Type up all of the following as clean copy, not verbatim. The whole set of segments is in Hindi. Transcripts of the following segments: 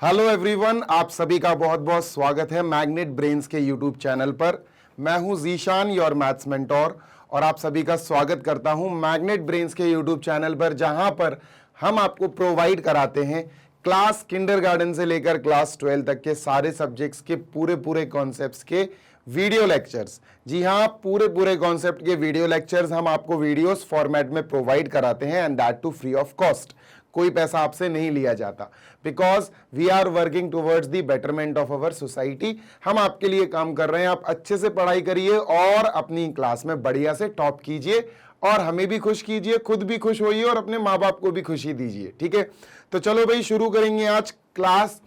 हेलो एवरीवन, आप सभी का बहुत बहुत स्वागत है मैग्नेट ब्रेन्स के यूट्यूब चैनल पर। मैं हूं जीशान, योर मैथ्स मेंटोर, और आप सभी का स्वागत करता हूं मैग्नेट ब्रेन्स के यूट्यूब चैनल पर, जहां पर हम आपको प्रोवाइड कराते हैं क्लास किंडरगार्टन से लेकर क्लास 12 तक के सारे सब्जेक्ट्स के पूरे कॉन्सेप्ट्स के वीडियो लेक्चर्स। जी हाँ, पूरे कॉन्सेप्ट के वीडियो लेक्चर्स हम आपको वीडियोस फॉर्मेट में प्रोवाइड कराते हैं, and that too free of cost. कोई पैसा आपसे नहीं लिया जाता, because we are working towards the betterment of our society. हम आपके लिए काम कर रहे हैं। आप अच्छे से पढ़ाई करिए और अपनी क्लास में बढ़िया से टॉप कीजिए, और हमें भी खुश कीजिए, खुद भी खुश होइए और अपने माँ बाप को भी खुशी दीजिए। ठीक है, तो चलो भाई शुरू करेंगे आज क्लास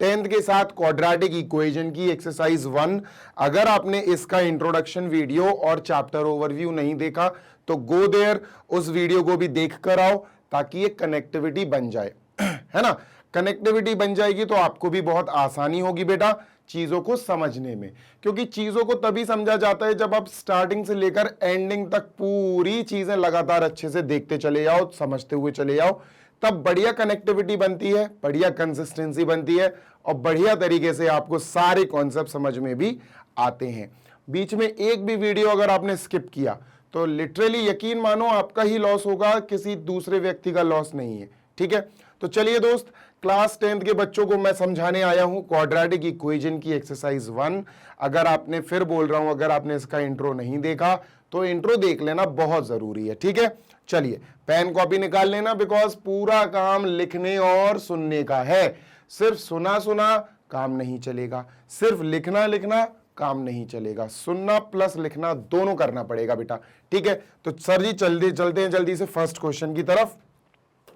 10th के साथ क्वाड्रेटिक इक्वेशन की एक्सरसाइज 1। अगर आपने इसका इंट्रोडक्शन वीडियो और चैप्टर ओवरव्यू नहीं देखा तो गो देयर, उस वीडियो को भी देख कर आओ, ताकि ये कनेक्टिविटी बन जाए, है ना। कनेक्टिविटी बन जाएगी तो आपको भी बहुत आसानी होगी बेटा चीजों को समझने में, क्योंकि चीजों को तभी समझा जाता है जब आप स्टार्टिंग से लेकर एंडिंग तक पूरी चीजें लगातार अच्छे से देखते चले जाओ, समझते हुए चले जाओ, तब बढ़िया कनेक्टिविटी बनती है, बढ़िया कंसिस्टेंसी बनती है, और बढ़िया तरीके से आपको सारे कॉन्सेप्ट समझ में भी आते हैं। बीच में एक भी वीडियो अगर आपने स्किप किया तो लिटरली यकीन मानो आपका ही लॉस होगा, किसी दूसरे व्यक्ति का लॉस नहीं है। ठीक है, तो चलिए दोस्त, क्लास 10th के बच्चों को मैं समझाने आया हूं क्वाड्रेटिक इक्वेशन की एक्सरसाइज 1। अगर आपने, फिर बोल रहा हूं, अगर आपने इसका इंट्रो नहीं देखा तो इंट्रो देख लेना, बहुत जरूरी है। ठीक है, चलिए पेन कॉपी निकाल लेना, बिकॉज पूरा काम लिखने और सुनने का है। सिर्फ सुना सुना काम नहीं चलेगा, सिर्फ लिखना लिखना काम नहीं चलेगा, सुनना प्लस लिखना दोनों करना पड़ेगा बेटा। ठीक है, तो सर जी चलते हैं जल्दी से फर्स्ट क्वेश्चन की तरफ।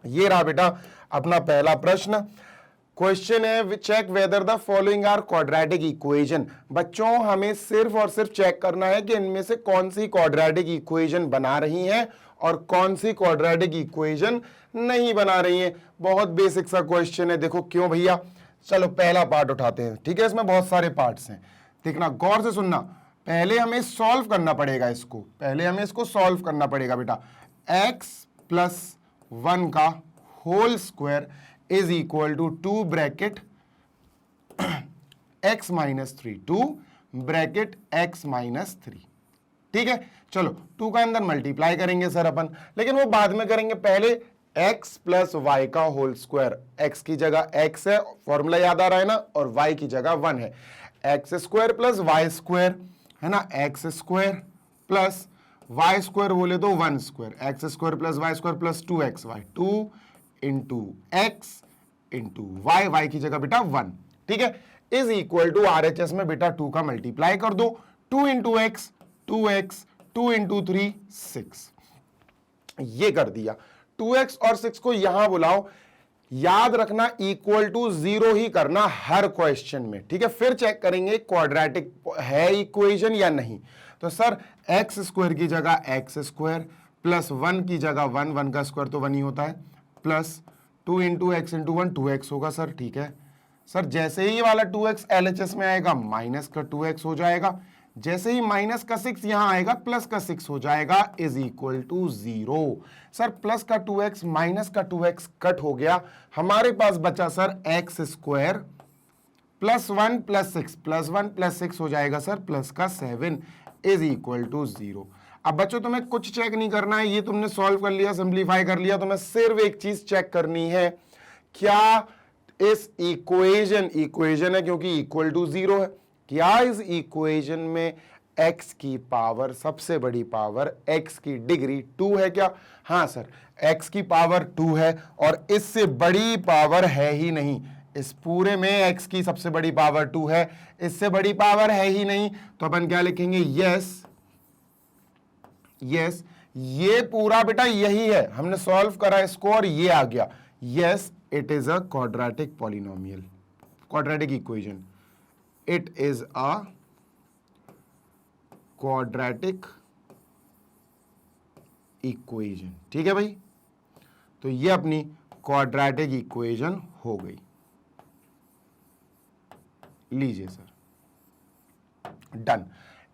ये रहा बेटा अपना पहला प्रश्न। क्वेश्चन है, check whether the following are quadratic equation. बच्चों, हमें सिर्फ और सिर्फ चेक करना है कि इनमें से कौन सी क्वाड्रेटिक इक्वेशन बना रही हैं और कौन सी क्वाड्रेटिक इक्वेशन नहीं बना रही हैं। बहुत बेसिक सा क्वेश्चन है। देखो क्यों भैया, चलो पहला पार्ट उठाते हैं। ठीक है, इसमें बहुत सारे पार्ट्स हैं, देखना गौर से सुनना। पहले हमें सॉल्व करना पड़ेगा इसको, पहले हमें इसको सॉल्व करना पड़ेगा बेटा। x प्लस 1 का whole square is equal to 2 bracket x minus 3, 2 bracket x minus 3। ठीक है, चलो 2 का अंदर मल्टीप्लाई करेंगे सर अपन, लेकिन वो बाद में करेंगे। पहले x प्लस वाई का होल स्क्वायर, x की जगह x है, फॉर्मूला याद आ रहा है ना, और y की जगह 1 है। X square plus y square, है ना, x square plus y square बोले तो 1 square, x square plus y square plus 2x y, 2 into x into y, y की जगह बेटा 1। ठीक है, इज इक्वल टू RHS में बेटा 2 का मल्टीप्लाई कर दो, 2 इंटू एक्स 2x, 2 इंटू 3 6। ये कर दिया। 2x और 6 को यहां बुलाओ, याद रखना इक्वल टू 0 ही करना हर क्वेश्चन में। ठीक है, फिर चेक करेंगे क्वाड्रेटिक है इक्वेशन या नहीं। तो सर एक्स स्क्वायर की जगह एक्स स्क्वायर प्लस 1 की जगह 1, 1 का स्क्वायर तो 1 ही होता है, plus 2 into x into 1 2x होगा सर। ठीक है सर, जैसे ही वाला 2x LHS में आएगा माइनस का 2x हो जाएगा, जैसे ही माइनस का 6 यहां आएगा प्लस का 6 हो जाएगा, is equal to 0। Sir plus का 2x माइनस का 2x कट हो गया, हमारे पास बचा sir x square plus 1 plus 6, plus 1 plus 6 हो जाएगा सर प्लस का 7, इज इक्वल टू 0। अब बच्चों तुम्हें कुछ चेक नहीं करना है, ये तुमने सॉल्व कर लिया, सिंप्लीफाई कर लिया, तुम्हें सिर्फ एक चीज चेक करनी है, क्या इस इक्वेशन है क्योंकि इक्वल टू 0 है, क्या इस इक्वेशन में x की पावर, सबसे बड़ी पावर x की डिग्री 2 है क्या? हाँ सर, x की पावर 2 है, और इससे बड़ी पावर है ही नहीं। इस पूरे में x की सबसे बड़ी पावर 2 है, इससे बड़ी पावर है ही नहीं। तो अपन क्या लिखेंगे? यस यस, ये पूरा बेटा यही है, हमने सॉल्व करा इसको और ये आ गया। Yes, it is a quadratic polynomial, quadratic equation, it is a quadratic equation। ठीक है भाई, तो ये अपनी क्वाड्रेटिक इक्वेशन हो गई। लीजिए सर, डन।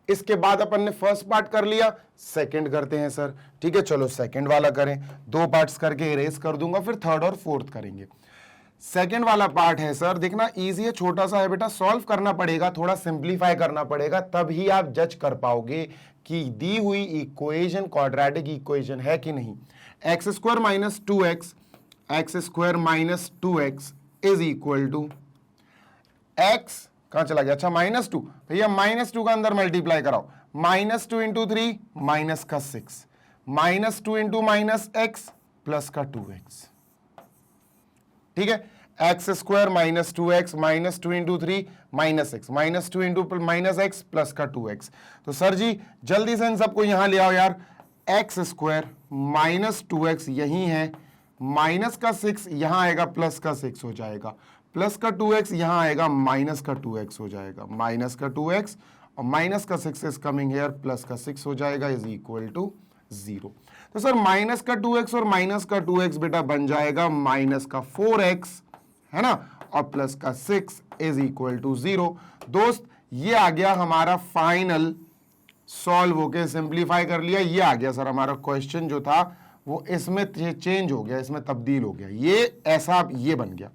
इसके बाद अपन ने फर्स्ट पार्ट कर लिया, सेकंड करते हैं सर। ठीक है, चलो सेकंड वाला करें, 2 पार्ट्स करके इरेज कर दूंगा, फिर थर्ड और फोर्थ करेंगे। सेकेंड वाला पार्ट है सर, देखना इजी है, छोटा सा है बेटा, सॉल्व करना पड़ेगा, थोड़ा सिंप्लीफाई करना पड़ेगा, तभी आप जज कर पाओगे कि दी हुई इक्वेशन क्वाड्रेटिक इक्वेशन है कि नहीं। X square minus 2x, x square minus 2x is equal to x, कहां चला गया, अच्छा -2, भैया -2 का अंदर मल्टीप्लाई कराओ, -2 इंटू 3 माइनस का 6, -2 इंटू माइनस एक्स प्लस का 2x, ठीक है। X square minus 2x, -2 into 3 minus x, -2 into minus x plus का 2x। तो सर जी जल्दी से इन सबको यहां ले आओ यार, एक्स स्क्वायर माइनस 2x यही है, माइनस का 6 यहां आएगा, प्लस का 6 हो जाएगा, प्लस का 2x यहां आएगा, माइनस का 2x हो जाएगा, माइनस का 2x और माइनस का 6 इज कमिंग हेयर, प्लस का 6 हो जाएगा, इज इक्वल टू 0। तो सर माइनस का 2x और माइनस का 2x बेटा बन जाएगा माइनस का 4x, है ना, और प्लस का 6 इज इक्वल टू 0। दोस्त ये आ गया हमारा फाइनल सॉल्व होके, सिंप्लीफाई कर लिया, ये आ गया सर हमारा क्वेश्चन जो था वो इसमें चेंज हो गया, इसमें तब्दील हो गया, ये ऐसा ये बन गया।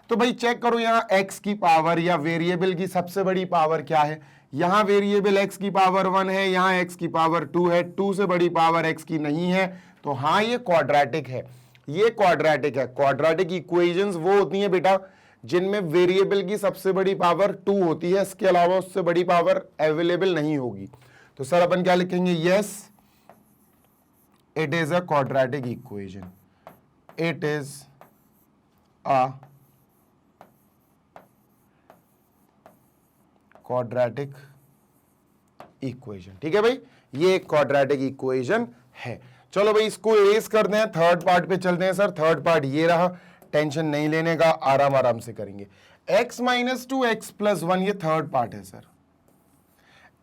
तो भाई चेक करो यहाँ x की पावर या वेरिएबल की सबसे बड़ी पावर क्या है, यहाँ वेरिएबल x की पावर 1 है, यहाँ x की पावर 2 है, 2 से बड़ी पावर x की नहीं है, तो हाँ ये क्वाड्रेटिक है, ये क्वाड्रेटिक है। क्वाड्रेटिक इक्वेशंस वो होती हैं बेटा जिनमें वेरिएबल की सबसे बड़ी पावर 2 होती है, इसके अलावा उससे बड़ी पावर अवेलेबल नहीं होगी। तो सर अपन क्या लिखेंगे, yes it is a quadratic equation, it is a quadratic equation, ठीक है भाई, ये एक क्वाड्रेटिक इक्वेशन है। चलो भाई इसको इरेज करते हैं, थर्ड पार्ट पे चलते हैं सर। थर्ड पार्ट ये रहा, टेंशन नहीं लेने का, आराम आराम से करेंगे। x माइनस 2 x प्लस 1 ये थर्ड पार्ट है sir,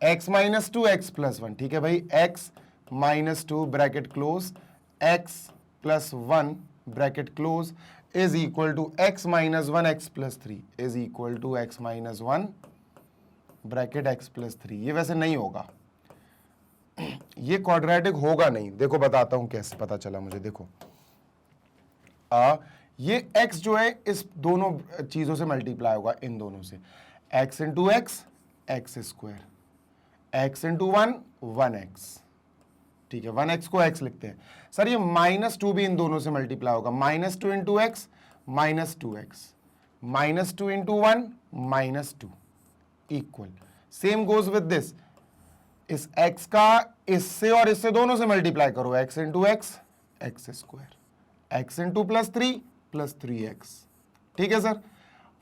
x minus 2 x plus 1, ठीक है भाई, x minus 2 bracket close, x plus 1 bracket close is equal to x minus 1 x plus 3 is equal to x minus 1 bracket x plus 3। ये वैसे नहीं होगा, ये क्वाड्रेटिक होगा नहीं, देखो बताता हूं कैसे पता चला मुझे, देखो ये x जो है इस दोनों चीजों से मल्टीप्लाई होगा, इन दोनों से, x into x x square, x into 1 1x, ठीक है, 1x को x लिखते हैं सर। ये -2 भी इन दोनों से मल्टीप्लाई होगा, -2 into x minus 2x, -2 into 1 -2 equal, same goes with this, इस x का इससे और इससे दोनों से मल्टीप्लाई करो, x into x x square, x into plus 3x, ठीक है सर।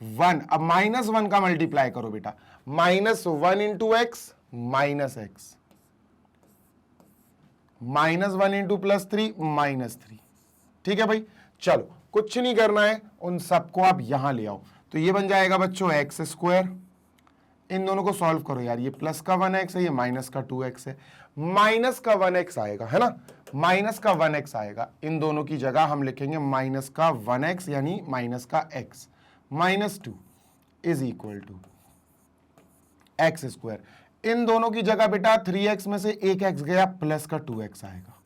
1, अब -1 का मल्टीप्लाई करो बेटा, -1 into x minus x, -1 into plus 3 -3, ठीक है भाई। चलो कुछ नहीं करना है, उन सबको आप यहां ले आओ, तो ये बन जाएगा बच्चों एक्स स्क्वायर, इन दोनों को सॉल्व करो यार, ये प्लस का 1x है, ये माइनस का 2x है, माइनस का 1x आएगा, है ना, माइनस का 1x आएगा, इन दोनों की जगह हम लिखेंगे माइनस का 1x यानी माइनस का x, -2 is equal to x square, इन दोनों की जगह बेटा 3x में से एक x गया, प्लस का 2x आएगा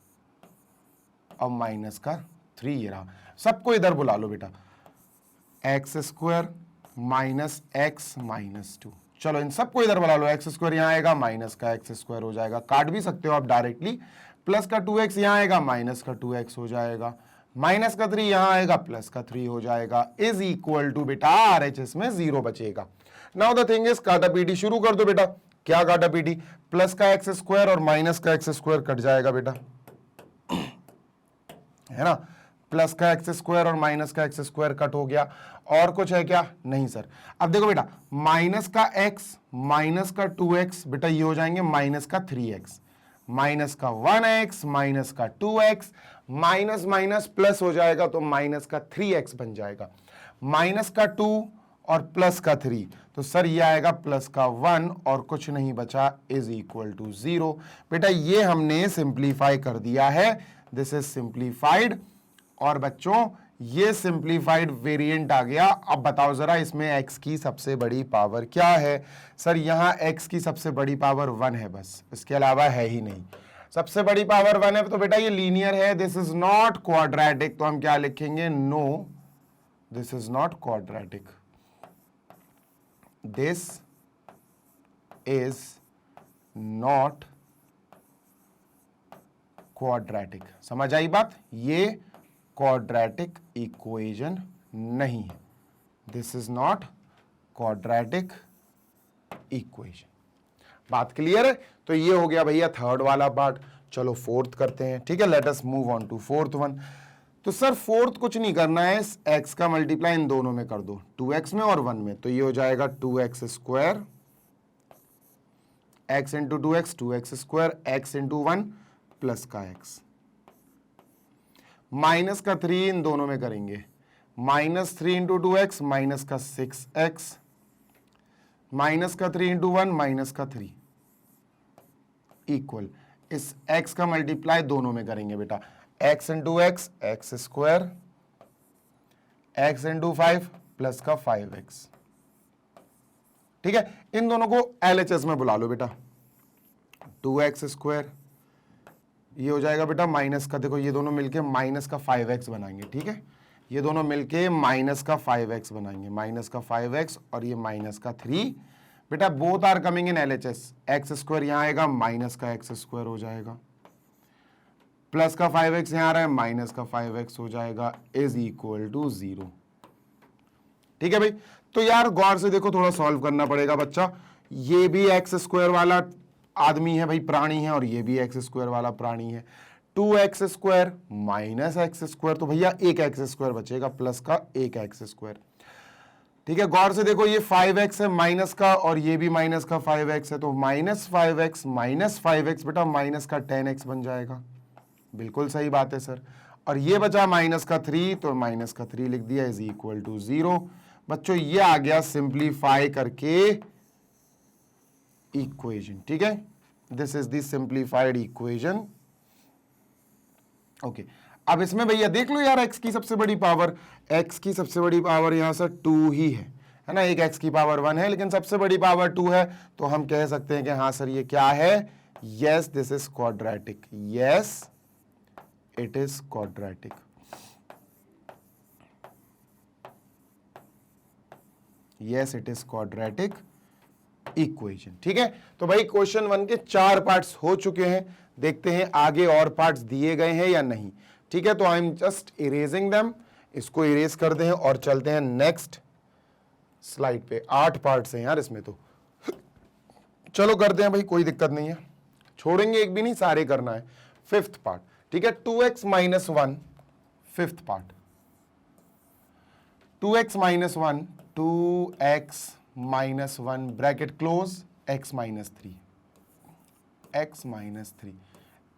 और माइनस का 3 ये रहा, सबको इधर बुला लो बेटा, x square minus x minus 2, चलो इन सबको इधर बुला लो, एक्स स्क्वायर यहां आएगा, माइनस का एक्स स्क्वायर हो जाएगा, काट भी सकते हो आप डायरेक्टली, प्लस का 2x यहां आएगा, माइनस का 2x हो जाएगा, माइनस का 3 यहां आएगा, प्लस का 3 हो जाएगा, इज इक्वल टू बेटा RHS में 0 बचेगा। नाउ द थिंग इज, काटा पीटी शुरू कर दो बेटा, क्या काटा पीटी, प्लस का एक्स स्क्वायर और माइनस का एक्स स्क्वायर कट जाएगा बेटा, है ना, प्लस का एक्स स्क्वायर और माइनस का एक्स स्क्वायर कट हो गया, और कुछ है क्या, नहीं सर। अब देखो बेटा, माइनस का एक्स माइनस का 2x बेटा ये हो जाएंगे माइनस का 3x, माइनस का 1x माइनस का 2x, माइनस माइनस प्लस हो जाएगा तो माइनस का 3x बन जाएगा, माइनस का 2 और प्लस का 3, तो सर ये आएगा प्लस का 1 और कुछ नहीं बचा, इज इक्वल टू 0। बेटा ये हमने सिंप्लीफाई कर दिया है, दिस इज सिंप्लीफाइड, और बच्चों ये सिंप्लीफाइड वेरिएंट आ गया। अब बताओ जरा इसमें x की सबसे बड़ी पावर क्या है, सर यहाँ x की सबसे बड़ी पावर 1 है, बस इसके अलावा है ही नहीं, सबसे बड़ी पावर 1 है, तो बेटा ये लीनियर है, दिस इज नॉट क्वाड्रेटिक, तो हम क्या लिखेंगे, no this is not quadratic, this is not quadratic. समझ आई बात? ये क्वाड्रेटिक इक्वेशन नहीं है, this is not quadratic equation. बात क्लियर है? तो ये हो गया भैया थर्ड वाला पार्ट। चलो फोर्थ करते हैं, ठीक है। Let us move on to fourth one. तो सर फोर्थ कुछ नहीं करना है, इस x का मल्टीप्लाई इन दोनों में कर दो, 2x में और 1 में, तो ये हो जाएगा 2x square, x into 2x, 2x square, x into 1 plus का x, माइनस का 3 इन दोनों में करेंगे, -3 इंटू 2x, माइनस का 6x, माइनस का 3 इंटू 1, माइनस का 3 इक्वल, इस x का मल्टीप्लाई दोनों में करेंगे बेटा, x into x, x square, x into 5 plus का 5x। ठीक है, इन दोनों को LHS में बुला लो बेटा, 2x स्क्वायर, ये हो जाएगा बेटा माइनस का, देखो ये दोनों मिलके माइनस का 5x बनाएंगे। ठीक है, ये दोनों मिलके माइनस का 5x बनाएंगे, माइनस का 5x और ये माइनस का 3। बेटा both are coming in LHS, x square यहाँ आएगा, माइनस का एक्स स्क्वायर हो जाएगा, प्लस का 5x यहाँ आ रहा है, माइनस का 5x हो जाएगा, इज इक्वल टू 0। ठीक है भाई, तो यार गौर से देखो, थोड़ा सॉल्व करना पड़ेगा बच्चा। ये भी एक्स स्क्वायर वाला आदमी है भाई, प्राणी है, और ये भी एक्स स्क्वायर वाला प्राणी है। 2x square minus x square, तो भैया एक एक्स स्क्वायर बचेगा, प्लस का एक एक्स स्क्वायर। ठीक है, गौर से देखो, ये 5x है माइनस का, और ये भी माइनस का 5x है, तो माइनस 5x माइनस 5x बेटा माइनस का 10x बन जाएगा। बिल्कुल सही बात है सर। और ये बचा माइनस का 3, तो माइनस का 3 लिख दिया, इज इक्वल टू 0। बच्चों ये आ गया सिंप्लीफाई करके इक्वेशन। ठीक है, this is the simplified equation. Okay, अब इसमें भैया देख लो यार, x की सबसे बड़ी पावर, x की सबसे बड़ी पावर यहां से 2 ही है ना, एक x की पावर 1 है, लेकिन सबसे बड़ी पावर 2 है, तो हम कह सकते हैं कि हाँ सर ये क्या है, yes this is quadratic, yes it is quadratic. Yes it is quadratic equation. ठीक है, तो भाई क्वेश्चन 1 के 4 पार्ट्स हो चुके हैं, देखते हैं आगे और पार्ट्स दिए गए हैं या नहीं। ठीक है, तो I am just erasing them, इसको इरेज कर दें और चलते हैं नेक्स्ट स्लाइड पे। 8 पार्ट्स हैं यार इसमें, तो चलो करते हैं भाई, कोई दिक्कत नहीं है, छोड़ेंगे एक भी नहीं, सारे करना है। 5th पार्ट, ठीक है, 2x minus 1, 5th part, 2x minus 1, 2x minus 1 bracket close, x minus 3, x minus 3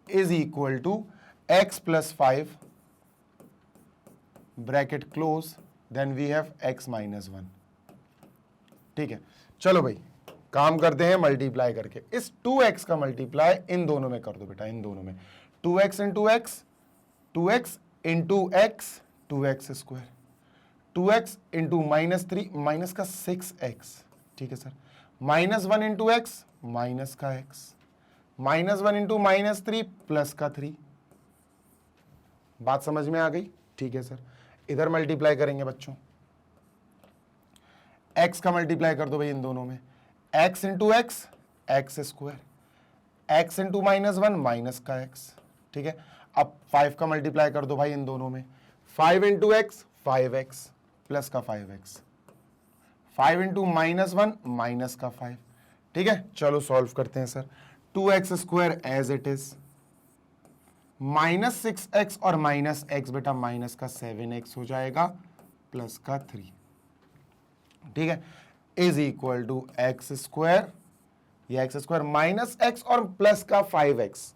is equal to x plus 5 bracket close, then we have x minus 1। ठीक है, चलो भाई काम करते हैं मल्टीप्लाई करके, इस 2x का मल्टीप्लाई इन दोनों में कर दो बेटा, इन दोनों में 2x into x, 2x into x, 2x square, 2x into minus 3, minus का 6x। ठीक है sir, minus 1 into x, minus का x, minus 1 into minus 3 plus का 3। बात समझ में आ गई? ठीक है सर, इधर मल्टीप्लाई करेंगे बच्चों, x का मल्टीप्लाई कर दो भाई इन दोनों में, x into x, x square, x into minus 1, minus का x। ठीक है, अब 5 का मल्टीप्लाई कर दो भाई इन दोनों में, 5 इंटू एक्स, 5x प्लस का 5x, 5 इंटू माइनस 1, माइनस का 5। ठीक है, चलो सॉल्व करते हैं sir. 2x square as it is, minus 6x और माइनस x बेटा माइनस का 7x हो जाएगा, प्लस का 3। ठीक है, is equal to x square, ये एक्स स्क्वायर माइनस एक्स और प्लस का 5x,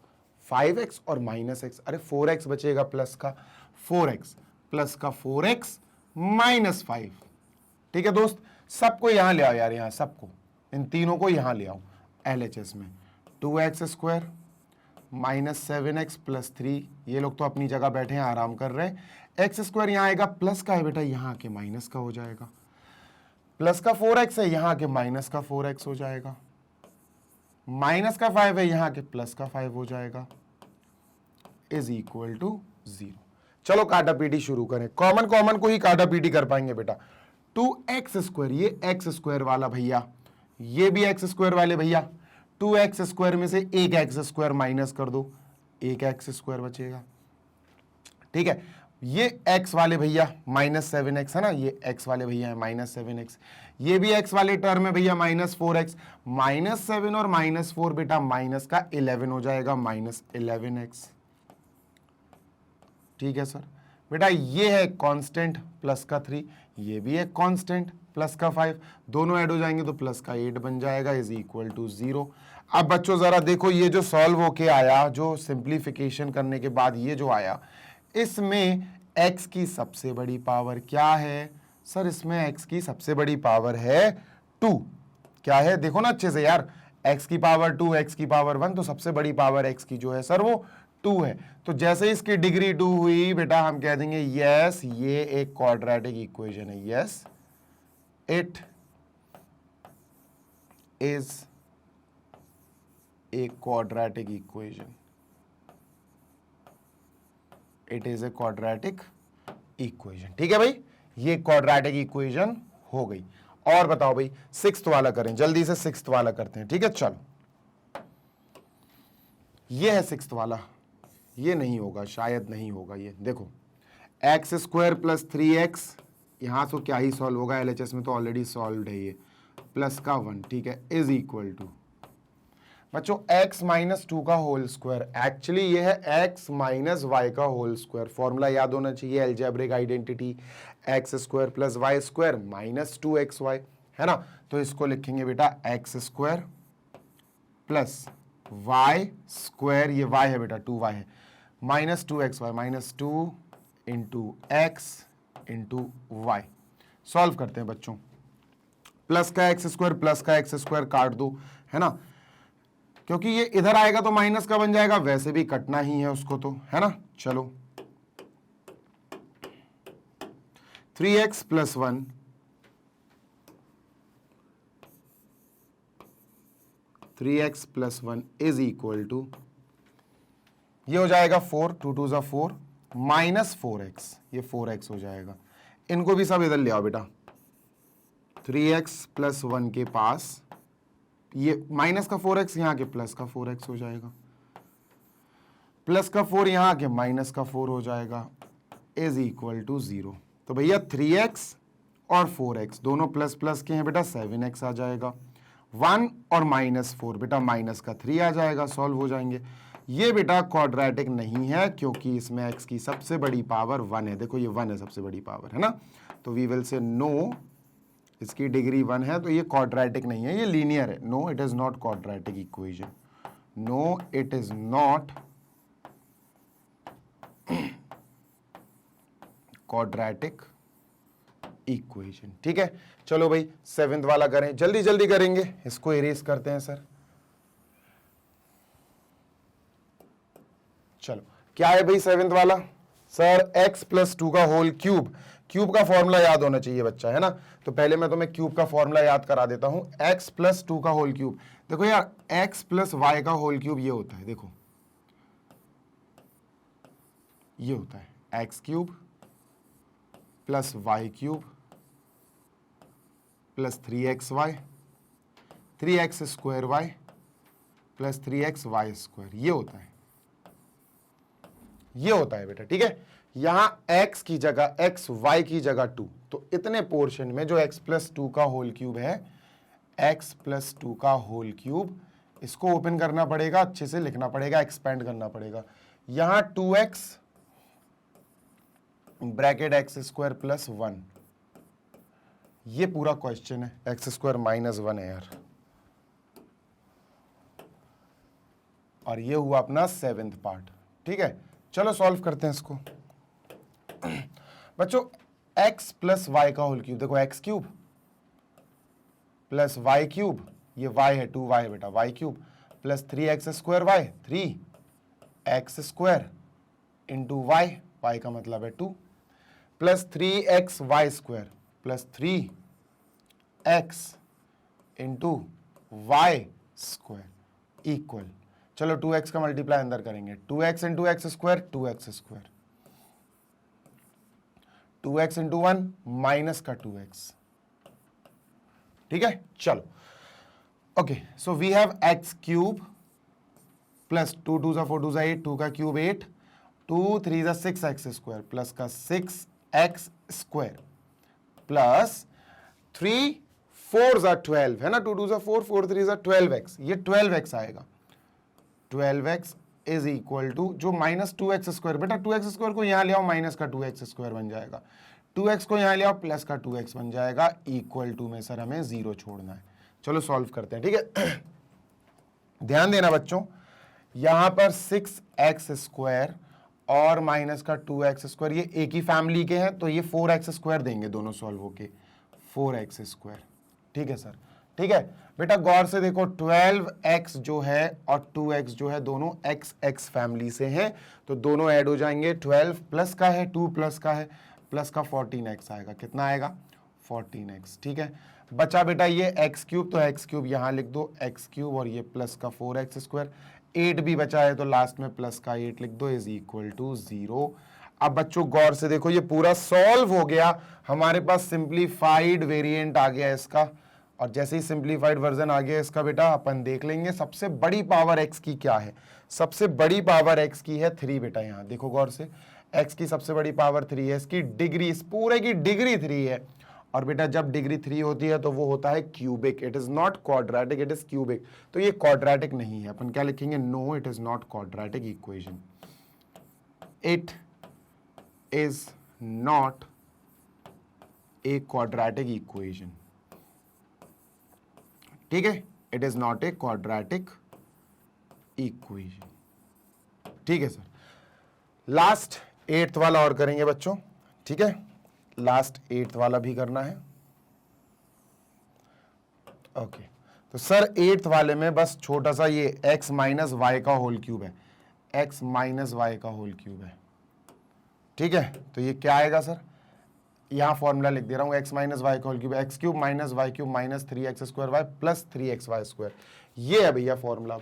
5x और माइनस x, अरे 4x बचेगा, प्लस का 4x, प्लस का 4x माइनस 5। ठीक है दोस्त, सबको यहां ले आओ यार, यहां सबको, इन तीनों को यहां ले आओ LHS में। 2x square minus 7x plus 3, ये लोग तो अपनी जगह बैठे हैं, आराम कर रहे हैं। एक्स स्क्वायर यहां आएगा, प्लस का है बेटा, यहां के माइनस का हो जाएगा, प्लस का 4x है, यहां के माइनस का 4x हो जाएगा, माइनस का 5 है, यहां के प्लस का 5 हो जाएगा, इज इक्वल टू 0। चलो काटा पीटी शुरू करें, कॉमन कॉमन को ही काटा पीटी कर पाएंगे बेटा। 2x², ये x² वाला भैया, ये भी x² वाले भैया, 2x² में से एक x² माइनस कर दो, एक x² बचेगा, ठीक है। ये x वाले भैया -7x है ना, ये x वाले भैया है -7x, ये भी x वाले टर्म है भैया -4x, -7 और -4 बेटा माइनस का 11 हो जाएगा, -11x, ठीक है सर। बेटा ये है कांस्टेंट प्लस का 3, ये भी है कांस्टेंट प्लस का 5, दोनों ऐड हो जाएंगे तो प्लस का 8 बन जाएगा, इज इक्वल टू 0। अब बच्चों जरा देखो, ये जो सॉल्व होके आया, जो सिंप्लीफिकेशन करने के बाद ये जो आया, इसमें x की सबसे बड़ी पावर क्या है सर? इसमें x की सबसे बड़ी पावर है 2। क्या है देखो ना अच्छे से यार, x की पावर 2, x की पावर 1, तो सबसे बड़ी पावर x की जो है सर वो 2 है। तो जैसे इसकी डिग्री 2 हुई बेटा, हम कह देंगे यस ये एक क्वाड्रेटिक इक्वेशन है, yes it is a quadratic equation, it is a quadratic equation, ठीक है भाई, ये क्वाड्रेटिक इक्वेशन हो गई। और बताओ भाई सिक्स्थ वाला करें, जल्दी से सिक्स्थ वाला करते हैं, ठीक है। चलो ये है सिक्स्थ वाला, ये नहीं होगा, शायद नहीं होगा, ये देखो x² + 3x, यहां से क्या ही सॉल्व होगा, LHS में तो ऑलरेडी सॉल्व है ये, प्लस का 1, ठीक है, इज इक्वल टू बच्चों x - 2 का होल स्क्वायर, एक्चुअली ये है x - y का होल स्क्वायर। फॉर्मूला याद होना चाहिए, algebraic identity, x² + y² - 2xy, है ना। तो इसको लिखेंगे बेटा x² + y², ये y है बेटा, 2y है, -2xy, -2 × x × y। सॉल्व करते हैं बच्चों, प्लस का x² प्लस का x² काट दो, है ना, क्योंकि ये इधर आएगा तो माइनस का बन जाएगा, वैसे भी कटना ही है उसको तो, है ना। चलो 3x + 1 3x + 1 is equal to, ये हो जाएगा 4, 2 2 = 4, -4x, ये 4x हो जाएगा। इनको भी सब इधर ले आओ बेटा, 3x + 1 के पास ये माइनस का 4x, यहाँ के प्लस का 4x हो जाएगा, प्लस का 4 यहाँ के माइनस का 4 हो जाएगा, इज इक्वल टू 0। तो भैया 3x और 4x दोनों प्लस प्लस के हैं बेटा, 7x आ जाएगा, 1 और -4 बेटा माइनस का 3 आ जाएगा, सॉल्व हो जाएंगे। ये बेटा क्वाड्रेटिक नहीं है, क्योंकि इसमें x की सबसे बड़ी पावर 1 है, देखो ये 1 है सबसे बड़ी पावर, है ना। तो वी विल से नो, इसकी डिग्री 1 है, तो ये क्वाड्रेटिक नहीं है, ये लीनियर है। No it is not quadratic equation, no it is not quadratic equation, ठीक है। चलो भाई सेवेंथ वाला करें, जल्दी जल्दी करेंगे, इसको इरेज करते हैं सर। चलो क्या है भाई सेवेंथ वाला सर? x + 2 का होल क्यूब, क्यूब का फॉर्मूला याद होना चाहिए बच्चा, है ना। तो पहले मैं तुम्हें क्यूब का फॉर्मूला याद करा देता हूं, x + 2 का होल क्यूब। देखो यार x + y का होल क्यूब ये होता है, देखो ये होता है x³ + y³ + 3xy 3x² + 3xy², ये होता है, ये होता है बेटा, ठीक है। यहां x की जगह x, y की जगह 2, तो इतने पोर्शन में जो x + 2 का होल क्यूब है, x + 2 का होल क्यूब, इसको ओपन करना पड़ेगा, अच्छे से लिखना पड़ेगा, एक्सपेंड करना पड़ेगा। यहां 2x ब्रैकेट x² + 1, ये पूरा क्वेश्चन है, x² - 1 है यार, और ये हुआ अपना सेवेंथ पार्ट, ठीक है। चलो सॉल्व करते हैं इसको बच्चों। x + y का होल क्यूब, देखो x³ + y³, ये y है 2y है बेटा, y³ + 3x² 3x² × y, y का मतलब है 2, + 3xy² + 3x × y² इक्वल, चलो 2x का मल्टीप्लाई अंदर करेंगे, 2x × x², 2x², 2x into 1 minus का 2x। ठीक है, चलो okay, so we have x cube plus 2 2 4 2 8, 2 का क्यूब 8, 2 3 6x स्क्वायर प्लस का 6x स्क्वायर प्लस 3 4 12 है ना, 2 2 4 4 3 12x, ये 12x आएगा। 12x इज इक्वल टू जो माइनस 2x स्क्वायर, बेटा 2x स्क्वायर को यहां ले आओ, माइनस का 2x स्क्वायर बन जाएगा, 2x को यहां ले आओ, प्लस का 2x बन जाएगा, इक्वल टू में सर हमें 0 छोड़ना है। चलो सॉल्व करते हैं, ठीक है। ध्यान देना बच्चों, यहां पर 6x स्क्वायर और माइनस का 2x स्क्वायर ये एक ही फैमिली के हैं, तो ये 4x स्क्वायर देंगे दोनों सॉल्व होके, 4x स्क्वायर। ठीक है सर, ठीक है बेटा, गौर से देखो 12x जो है और 2x जो है दोनों x फैमिली से हैं, तो दोनों ऐड हो जाएंगे। 12 प्लस का है, 2 प्लस का है, प्लस का 14x आएगा, कितना आएगा 14x। ठीक है, बचा बेटा ये x क्यूब, तो x क्यूब यहां लिख दो, x क्यूब और ये प्लस का 4x स्क्वायर, 8 भी बचा है तो लास्ट में प्लस का 8 लिख दो, इज इक्वल टू 0। अब बच्चों गौर से देखो, ये पूरा सॉल्व हो गया, हमारे पास सिंप्लीफाइड वेरिएंट आ गया इसका, और जैसे ही सिंप्लीफाइड वर्जन आ गया इसका बेटा अपन देख लेंगे सबसे बड़ी पावर x की क्या है। सबसे बड़ी पावर x की है 3 बेटा, यहां देखो गौर से, x की सबसे बड़ी पावर 3 है, इसकी डिग्री, इस पूरे की डिग्री 3 है, और बेटा जब डिग्री 3 होती है तो वो होता है cubic, it is not quadratic, it is cubic. तो ये क्वाड्रेटिक नहीं है, अपन क्या लिखेंगे, no it is not quadratic equation, it is not a quadratic equation. ठीक है, it is not a quadratic equation. ठीक है सर, लास्ट 8th वाला और करेंगे बच्चों, ठीक है, लास्ट 8th वाला भी करना है। ओके, तो सर 8th वाले में बस छोटा सा ये x माइनस वाई का होल क्यूब है, x माइनस वाई का होल क्यूब है। ठीक है, तो ये क्या आएगा सर, यहां फॉर्मूला लिख दे रहा हूं, x माइनस वाई का whole cube, x cube minus y cube minus 3x square y plus 3xy square, ये है भैया फॉर्मूला।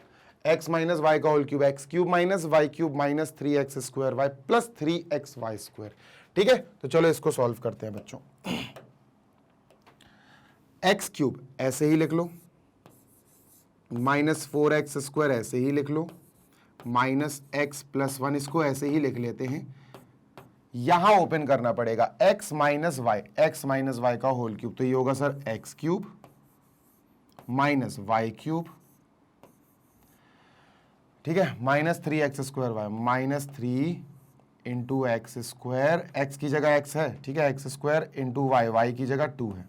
x माइनस वाई का whole cube, x cube minus y cube minus 3x square y plus 3xy square. ठीक है, तो चलो इसको सॉल्व करते हैं बच्चों। एक्स क्यूब ऐसे ही लिख लो, माइनस 4x स्क्वायर ऐसे ही लिख लो, माइनस x प्लस 1 इसको ऐसे ही लिख लेते हैं। यहां ओपन करना पड़ेगा x माइनस वाई का होल क्यूब, तो ये होगा sir x cube minus y cube, ठीक है, minus 3x square y, minus 3 into x square, x की जगह x है, ठीक है, x square into y, y की जगह 2 है,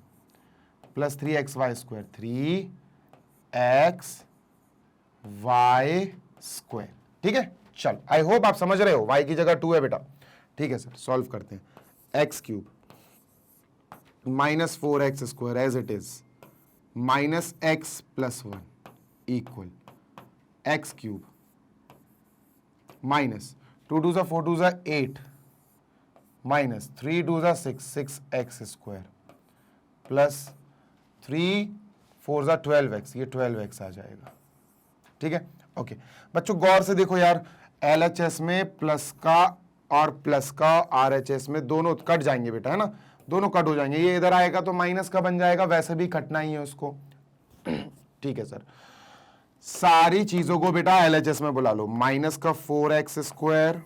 plus 3xy square, 3x Y square. ठीक है, चल आई होप आप समझ रहे हो, y की जगह 2 है बेटा। ठीक है सर, सॉल्व करते हैं। x cube minus 4x square as it is minus x plus 1 equal x cube minus 2 2 4 2 8 minus 3 2 6 6x square plus 3 4 12x, ये 12x आ जाएगा। ठीक है, ओके बच्चों गौर से देखो यार, LHS में प्लस का और प्लस का RHS में दोनों कट जाएंगे बेटा, है ना, दोनों कट हो जाएंगे, ये इधर आएगा तो माइनस का बन जाएगा, वैसे भी कटना ही है उसको। ठीक है सर, सारी चीजों को बेटा LHS में बुला लो, माइनस का 4x स्क्वायर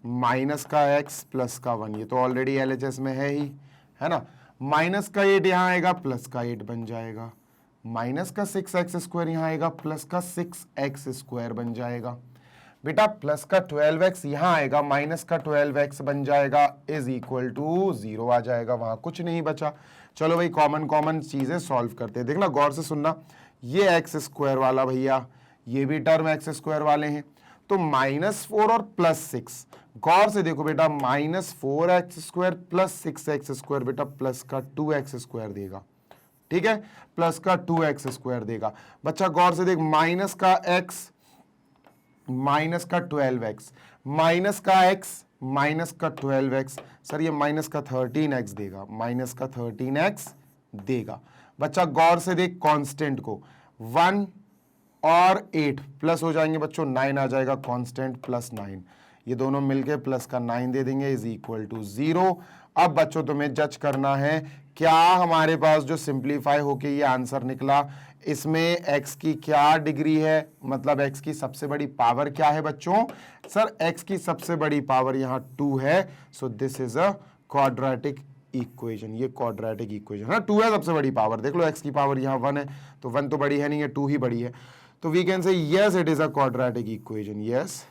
माइनस का x प्लस का 1, ये तो ऑलरेडी LHS में है ही, है ना, माइनस का 8 यहां आएगा, प्लस का 8 बन जाएगा, माइनस का 6x स्क्वायर यहां आएगा, प्लस का 6x स्क्वायर बन जाएगा बेटा, प्लस का 12x यहां आएगा, माइनस का 12x बन जाएगा, इज इक्वल टू 0 आ जाएगा, वहां कुछ नहीं बचा। चलो भाई कॉमन चीजें सॉल्व करते हैं, देखना गौर से सुनना, ये एक्स स्क्वायर वाला भैया, ये भी टर्म एक्स स्क्वायर वाले हैं, तो -4 और +6, गौर से देखो बेटा, -4x square plus 6x square बेटा प्लस का 2x स्क्वायर देगा। ठीक है, प्लस का 2x स्क्वायर देगा। बच्चा गौर से देख, माइनस का x माइनस का 12x माइनस का x माइनस का 12x, सर ये माइनस का 13x देगा, माइनस का 13x देगा। बच्चा गौर से देख, कांस्टेंट को 1 और 8 प्लस हो जाएंगे बच्चों, 9 आ जाएगा, कांस्टेंट प्लस 9, ये दोनों मिलके प्लस का 9 दे देंगे, इज इक्वल टू 0। अब बच्चों तुम्हें जज करना है क्या हमारे पास जो सिंप्लीफाई होके ये आंसर निकला, इसमें x की क्या डिग्री है, मतलब x की सबसे बड़ी पावर क्या है बच्चों? सर x की सबसे बड़ी पावर यहां 2 है, सो this is a quadratic equation. ये क्वाड्रेटिक इक्वेशन है, 2 है सबसे बड़ी पावर। देख लो x की पावर यहां 1 है, तो 1 तो बड़ी है नहीं है, 2 ही बड़ी है। तो we can say yes it is a quadratic equation, yes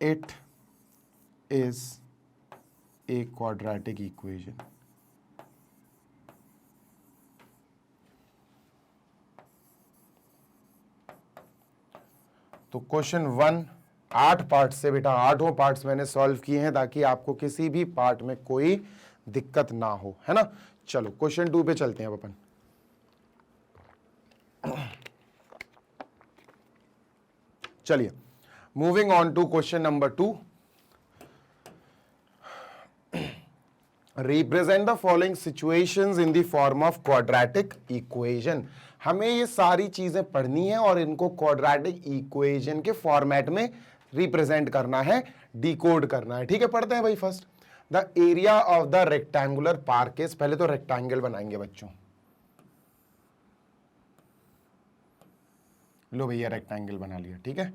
it is a quadratic equation। तो क्वेश्चन 1 8 पार्ट से बेटा, 8 पार्ट्स मैंने सॉल्व किए हैं ताकि आपको किसी भी पार्ट में कोई दिक्कत ना हो, है ना। चलो क्वेश्चन 2 पे चलते हैं अपन। चलिए moving on to question number 2। Represent the following situations in the form of quadratic equation. हमें ये सारी चीजें पढ़नी है और इनको क्वाड्रेटिक इक्वेशन के फॉर्मेट में रिप्रेजेंट करना है, डिकोड करना है। ठीक है, पढ़ते हैं भाई। First, the area of the rectangular park is, पहले तो रेक्टेंगल बनाएंगे बच्चों। लो भैया रेक्टेंगल बना लिया, ठीक है।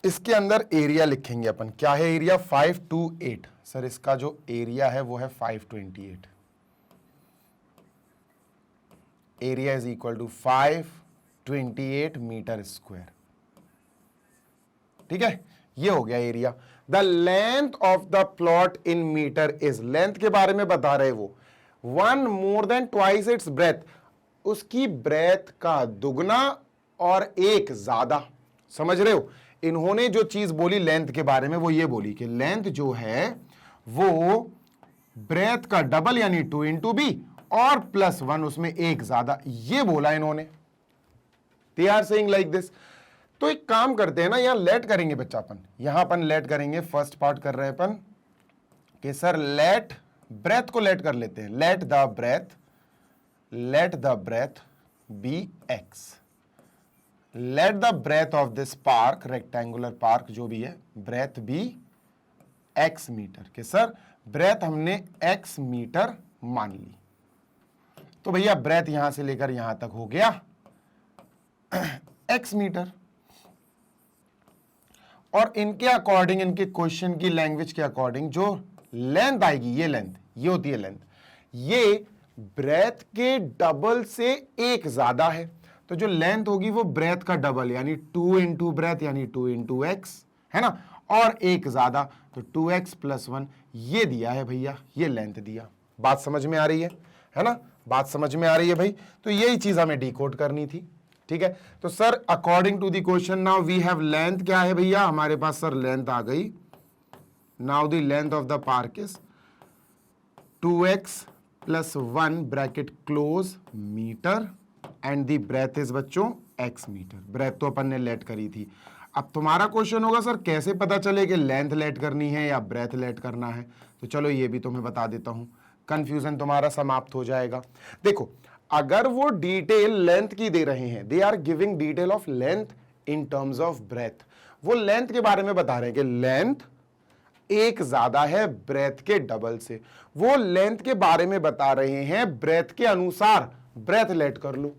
इसके अंदर एरिया लिखेंगे अपन। क्या है एरिया? 528। सर इसका जो एरिया है वो है 528। Area is equal to 528 metre square. ठीक है, ये हो गया area. The length of the plot in metre is, length के बारे में बता रहे वो, 1 more than twice its breadth, उसकी ब्रेथ का दुगना और 1 ज्यादा। समझ रहे हो? इन्होंने जो चीज बोली लेंथ के बारे में वो ये बोली कि लेंथ जो है वो ब्रेथ का डबल यानी 2 इंटू बी और +1 उसमें 1 ज्यादा, ये बोला इन्होंने। They are saying like this. तो एक काम करते हैं ना, यहां लेट करेंगे बच्चा अपन, यहां अपन लेट करेंगे। फर्स्ट पार्ट कर रहे हैं अपन कि सर लेट, ब्रेथ को लेट कर लेते हैं। Let the breadth be x। Let the breadth of this park, rectangular park जो भी है, ब्रेथ बी x मीटर। के सर ब्रेथ हमने x मीटर मान ली। तो भैया ब्रेथ यहां से लेकर यहां तक हो गया x मीटर। और इनके अकॉर्डिंग, इनके क्वेश्चन की लैंग्वेज के अकॉर्डिंग जो लेंथ आएगी, ये लेंथ, ये होती है लेंथ, ये ब्रेथ के डबल से 1 ज्यादा है। तो जो लेंथ होगी वो ब्रेथ का डबल यानी 2 इंटू ब्रेथ यानी 2 इंटू एक्स, है ना, और 1 ज्यादा, तो 2x + 1 ये दिया है भैया, ये लेंथ दिया। बात समझ में आ रही है ना? बात समझ में आ रही है भाई? तो यही चीज हमें डिकोड करनी थी। ठीक है, तो sir according to the question now we have length, क्या है भैया हमारे पास? सर लेंथ आ गई। Now the length of the park is 2x + 1 bracket close metre and the breadth is बच्चों x मीटर। ब्रेथ तो अपन ने लेट करी थी। अब तुम्हारा क्वेश्चन होगा सर कैसे पता चले कि लेंथ लेट करनी है या ब्रेथ लेट करना है? तो चलो ये भी तुम्हें बता देता हूं, कंफ्यूजन तुम्हारा समाप्त हो जाएगा। देखो, अगर वो डिटेल लेंथ की दे रहे हैं, they are giving detail of length in terms of breadth, वो लेंथ के बारे में बता रहे हैं कि लेंथ 1 ज्यादा है ब्रेथ के डबल से, वो लेंथ के बारे में बता रहे हैं ब्रेथ के अनुसार, ब्रेथ लेट कर लो।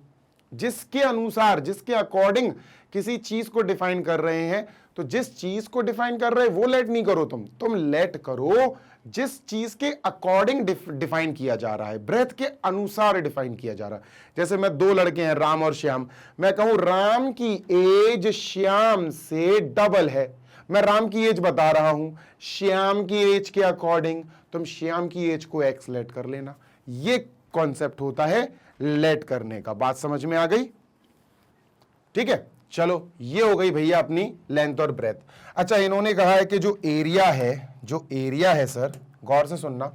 जिसके अनुसार, जिसके अकॉर्डिंग किसी चीज को डिफाइन कर रहे हैं, तो जिस चीज को डिफाइन कर रहे हैं वो लेट नहीं करो तुम लेट करो जिस चीज के अकॉर्डिंग डिफाइन किया जा रहा है, ब्रेथ के अनुसार डिफाइन किया जा रहा है। जैसे मैं 2 लड़के हैं, राम और श्याम, मैं कहूं राम की एज श्याम से डबल है, मैं राम की एज बता रहा हूं, श्याम की एज के अकॉर्डिंग तुम श्याम की एज को x लेट कर लेना। ये कॉन्सेप्ट होता है लेट करने का। बात समझ में आ गई? ठीक है, चलो ये हो गई भैया अपनी लेंथ और ब्रेथ। अच्छा, इन्होंने कहा है कि जो एरिया है सर गौर से सुनना,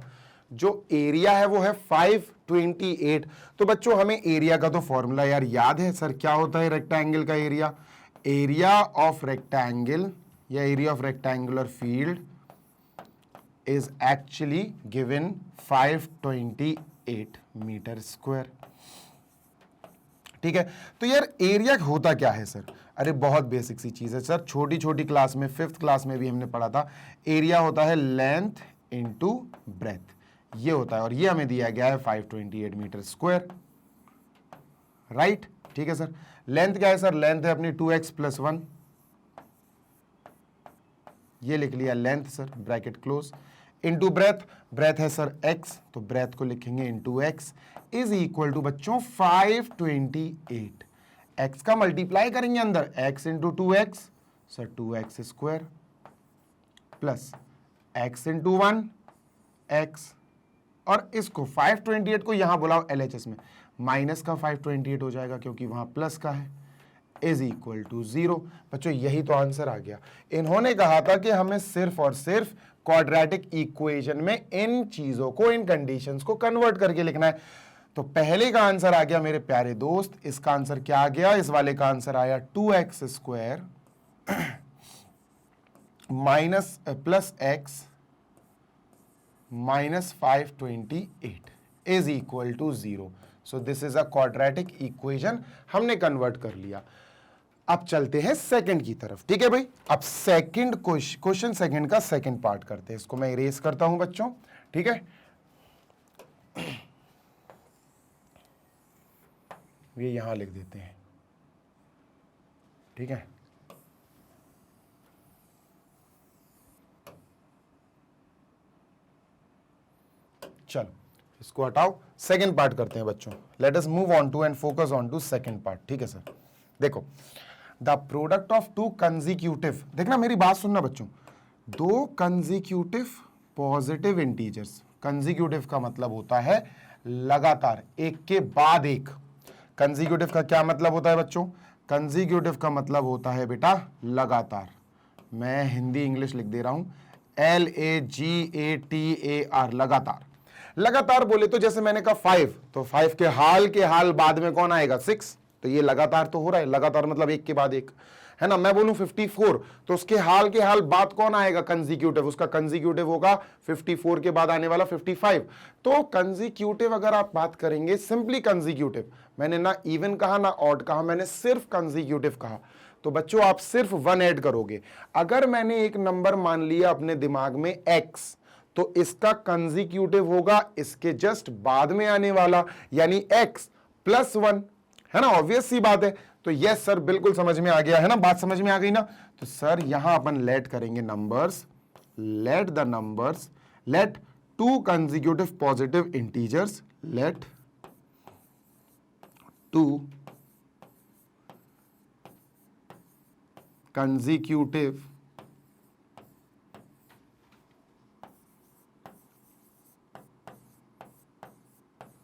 जो एरिया है वो है 528। तो बच्चों हमें एरिया का तो फॉर्मूला यार याद है सर, क्या होता है रेक्टेंगल का एरिया? एरिया ऑफ रेक्टेंगल या area of rectangular field is actually given 528 metre square. ठीक है। तो यार एरिया होता क्या है सर? अरे बहुत बेसिक सी चीज है सर, छोटी छोटी क्लास में, 5th क्लास में भी हमने पढ़ा था। एरिया होता है लेंथ इंटू ब्रेथ, ये होता है, और ये हमें दिया गया है 528 मीटर स्क्वायर, राइट। ठीक है सर। लेंथ क्या है सर? लेंथ है अपनी 2x + 1, ये लिख लिया length sir, bracket close, into breadth, breadth है सर x, तो ब्रेथ को लिखेंगे into x, is equal to बच्चों 528, x का मल्टीप्लाई करेंगे अंदर, x into 2x sir 2x square plus x into 1 x, और इसको 528 को यहां बुलाओ LHS में, माइनस का 528 हो जाएगा क्योंकि वहां प्लस का है, इज इक्वल टू 0। बच्चों यही तो आंसर आ गया। इन्होंने कहा था कि हमें सिर्फ और सिर्फ क्वाड्रेटिक इक्वेशन में इन चीजों को, इन कंडीशंस को कन्वर्ट करके लिखना है। तो पहले का आंसर आ गया मेरे प्यारे दोस्त, इसका आंसर क्या आ गया? इस वाले का आंसर आया 2x square minus plus x minus 528 is equal to 0। So this is a quadratic equation, हमने कन्वर्ट कर लिया। अब चलते हैं सेकंड की तरफ, ठीक है भाई। अब सेकंड क्वेश्चन, सेकंड का सेकंड पार्ट करते हैं। इसको मैं इरेज करता हूं बच्चों, ठीक है। ये यहां लिख देते हैं, ठीक है। चलो इसको हटाओ, सेकंड पार्ट करते हैं बच्चों। Let us move on to and focus on to second part, ठीक है सर। देखो, the product of two consecutive, देखना मेरी बात सुनना बच्चों, दो कंजिक्यूटिव पॉजिटिव इंटीजर्स, कंजिक्यूटिव का मतलब होता है लगातार, एक के बाद एक। कंजिक्यूटिव का क्या मतलब होता है बच्चों? कंजिक्यूटिव का मतलब होता है बेटा लगातार। मैं हिंदी इंग्लिश लिख दे रहा हूं, LAGATAR, लगातार। लगातार बोले तो जैसे मैंने कहा 5, तो 5 के हाल बाद में कौन आएगा? 6, तो ये लगातार तो हो रहा है। लगातार मतलब एक के बाद एक, है ना। मैं बोलूं 54, तो उसके हाल बाद कौन आएगा? कंजिक्यूटिव, उसका कंजिक्यूटिव होगा 54 के बाद आने वाला 55। तो कंजिक्यूटिव अगर आप बात करेंगे, सिंपली कंजिक्यूटिव, मैंने ना इवन कहा ना ऑड कहा, मैंने सिर्फ कंजिक्यूटिव कहा, तो बच्चों आप सिर्फ 1 ऐड करोगे। अगर मैंने एक नंबर मान लिया अपने दिमाग में x, तो इसका कंजिक्यूटिव होगा इसके जस्ट बाद में आने वाला, यानी x + 1, है ना। ऑब्वियस सी बात है। तो यस सर, बिल्कुल समझ में आ गया, है ना, बात समझ में आ गई ना। तो सर यहां अपन लेट करेंगे numbers, let the numbers, let two consecutive positive integers, let two consecutive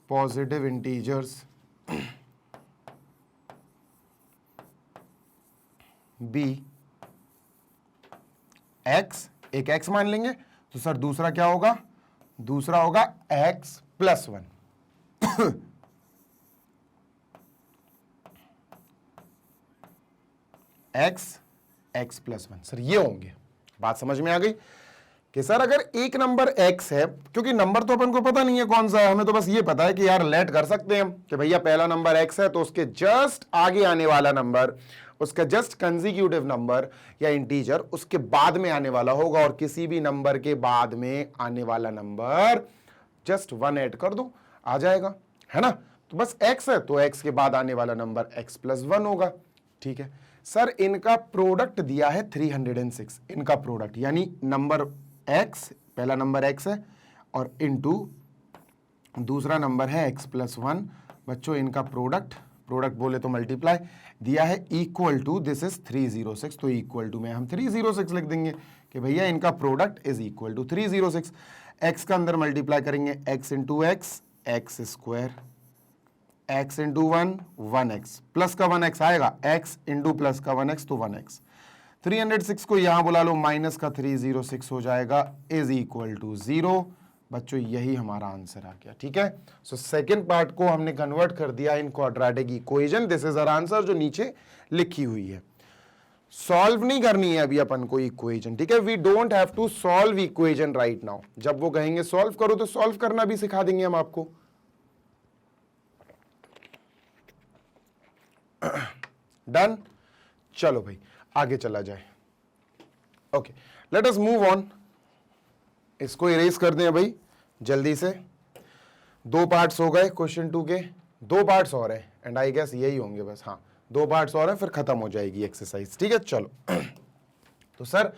positive integers b x, एक x मान लेंगे, तो सर दूसरा क्या होगा? दूसरा होगा x + 1 x + 1, सर ये होंगे। बात समझ में आ गई कि सर अगर एक नंबर x है, क्योंकि नंबर तो अपन को पता नहीं है कौन सा है, हमें तो बस ये पता है कि यार लेट कर सकते हैं कि भैया पहला नंबर x है, तो उसके जस्ट आगे आने वाला नंबर, उसका जस्ट कंजिक्यूटिव नंबर या इंटीजर उसके बाद में आने वाला होगा, और किसी भी नंबर के बाद में आने वाला नंबर जस्ट 1 ऐड कर दो, आ जाएगा, है ना। तो बस x है तो x के बाद आने वाला नंबर x + 1 होगा, ठीक है। सर इनका प्रोडक्ट दिया है 306, इनका प्रोडक्ट यानी नंबर x, पहला नंबर x है, और इनटू दूसरा नंबर है x + 1। बच्चों इनका प्रोडक्ट बोले तो मल्टीप्लाई दिया है, इक्वल टू दिस इज 306, तो इक्वल टू में हम 306 लिख देंगे कि भैया इनका product is equal to 306। x का अंदर मल्टीप्लाई करेंगे x into x, x square, x into 1 1x, plus का 1x आएगा, x इंटू प्लस का 1x तो 1x, 306 को यहां बुला लो, माइनस का 306 हो जाएगा, इज इक्वल टू 0। बच्चों यही हमारा आंसर आ गया, ठीक है। सो सेकंड पार्ट को हमने कन्वर्ट कर दिया in quadratic equation, this is our answer जो नीचे लिखी हुई है। सॉल्व नहीं करनी है अभी अपन को इक्वेशन, ठीक है। We don't have to solve equation right now, जब वो कहेंगे सॉल्व करो तो सॉल्व करना भी सिखा देंगे हम आपको। डन। चलो भाई आगे चला जाए। Okay, late us move on. इसको इरेज कर दें भाई जल्दी से। 2 पार्ट्स हो गए क्वेश्चन 2 के, 2 पार्ट्स और हैं एंड आई गेस यही होंगे बस। हाँ 2 पार्ट्स और हैं फिर खत्म हो जाएगी एक्सरसाइज। ठीक है चलो। तो sir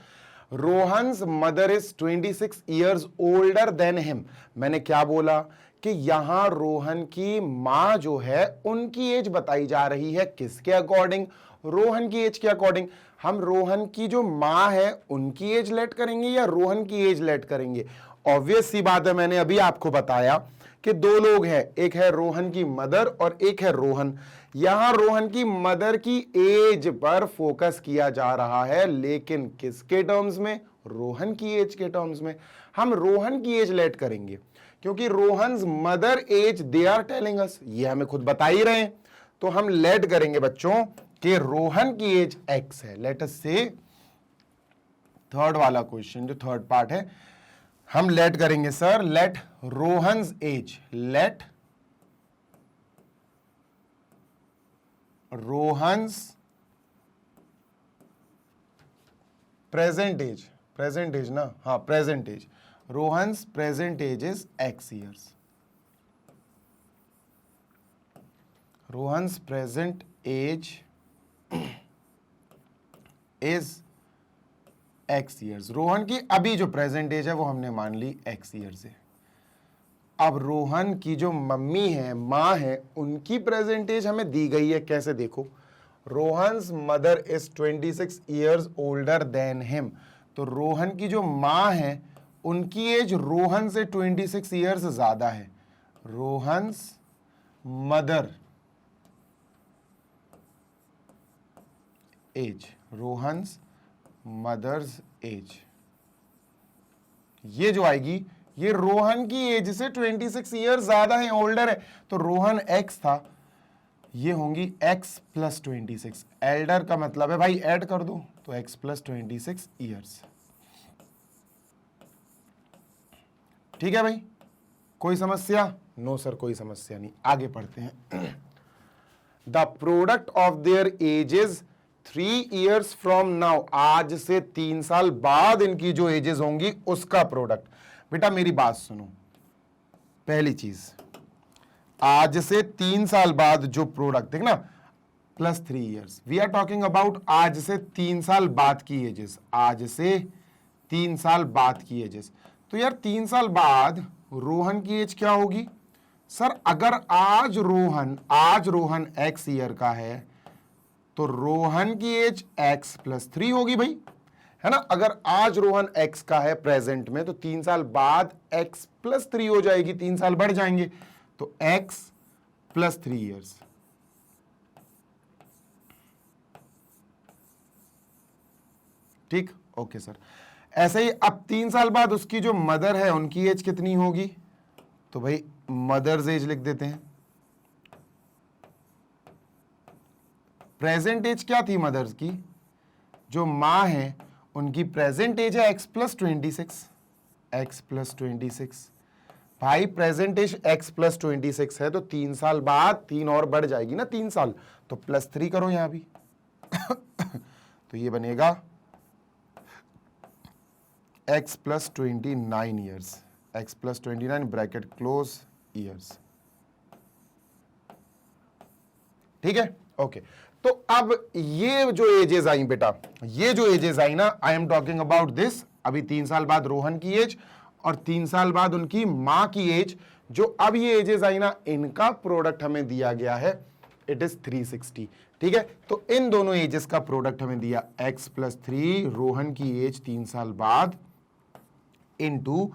Rohan's mother is 26 years older than him. मैंने क्या बोला कि यहां रोहन की मां जो है उनकी एज बताई जा रही है, किसके अकॉर्डिंग? रोहन की एज के अकॉर्डिंग। हम रोहन की जो मां है उनकी एज लेट करेंगे या रोहन की एज लेट करेंगे? ऑब्वियस सी बात है, मैंने अभी आपको बताया कि 2 लोग हैं, एक है रोहन की मदर और एक है रोहन। यहां रोहन की मदर की एज पर फोकस किया जा रहा है, लेकिन किसके टर्म्स में? रोहन की एज के टर्म्स में। हम रोहन की एज लेट करेंगे क्योंकि Rohan's mother age they are telling us, ये हमें खुद बता ही रहे हैं। तो हम लेट करेंगे बच्चों कि रोहन की एज एक्स है। लेट अस से थर्ड वाला क्वेश्चन जो थर्ड पार्ट है, हम लेट करेंगे sir, let Rohan's age, let Rohan's present age, present age ना, हाँ present age, Rohan's present age is x years. Rohan's present age is x years. Rohan की अभी जो प्रेजेंट एज है वो हमने मान ली एक्स ईयर्स है। अब रोहन की जो मम्मी है, मां है, उनकी प्रेजेंट एज हमें दी गई है, कैसे देखो? Rohan's mother is 26 years older than him. तो रोहन की जो मां है उनकी एज रोहन से 26 ईयर्स ज्यादा है। Rohan's mother age, Rohan's mother's age, ये जो आएगी ये रोहन की एज से 26 ईयर ज्यादा है, ओल्डर है। तो रोहन एक्स था, ये होंगी एक्स प्लस 26। एल्डर का मतलब है भाई ऐड कर दो, तो एक्स प्लस 26 ईयर्स। ठीक है भाई, कोई समस्या? नो सर कोई समस्या नहीं। आगे पढ़ते हैं। The product of their edges 3 years from now, आज से 3 साल बाद इनकी जो एजेस होंगी उसका प्रोडक्ट। बेटा मेरी बात सुनो, पहली चीज, आज से 3 साल बाद जो प्रोडक्ट, देखना plus 3 years, we are talking about आज से 3 साल बाद की एजेस, आज से 3 साल बाद की एजेस। तो यार 3 साल बाद रोहन की एज क्या होगी? सर अगर आज रोहन एक्स ईयर का है तो रोहन की एज एक्स प्लस 3 होगी भाई, है ना? अगर आज रोहन एक्स का है प्रेजेंट में तो 3 साल बाद एक्स प्लस 3 हो जाएगी, 3 साल बढ़ जाएंगे, तो एक्स प्लस 3 ईयर्स। ठीक, ओके सर। ऐसे ही अब 3 साल बाद उसकी जो मदर है उनकी एज कितनी होगी? तो भाई मदर्स एज लिख देते हैं। प्रेजेंट एज क्या थी मदर्स की? जो मां है उनकी प्रेजेंट एज है एक्स प्लस 26, एक्स प्लस 26। भाई प्रेजेंट एज एक्स प्लस 26 है तो 3 साल बाद 3 और बढ़ जाएगी ना, 3 साल, तो प्लस 3 करो यहां भी। तो ये बनेगा x plus 29 years, x plus 29 bracket close years. ठीक है, ओके। तो अब ये जो एजेस आई बेटा, ये जो एजेस आई ना, I am talking about this, अभी 3 साल बाद रोहन की एज और 3 साल बाद उनकी मां की एज, जो अब ये एजेस आई ना, इनका प्रोडक्ट हमें दिया गया है, इट इज 360। ठीक है, तो इन दोनों एजेस का प्रोडक्ट हमें दिया x प्लस 3, रोहन की एज 3 साल बाद, इंटू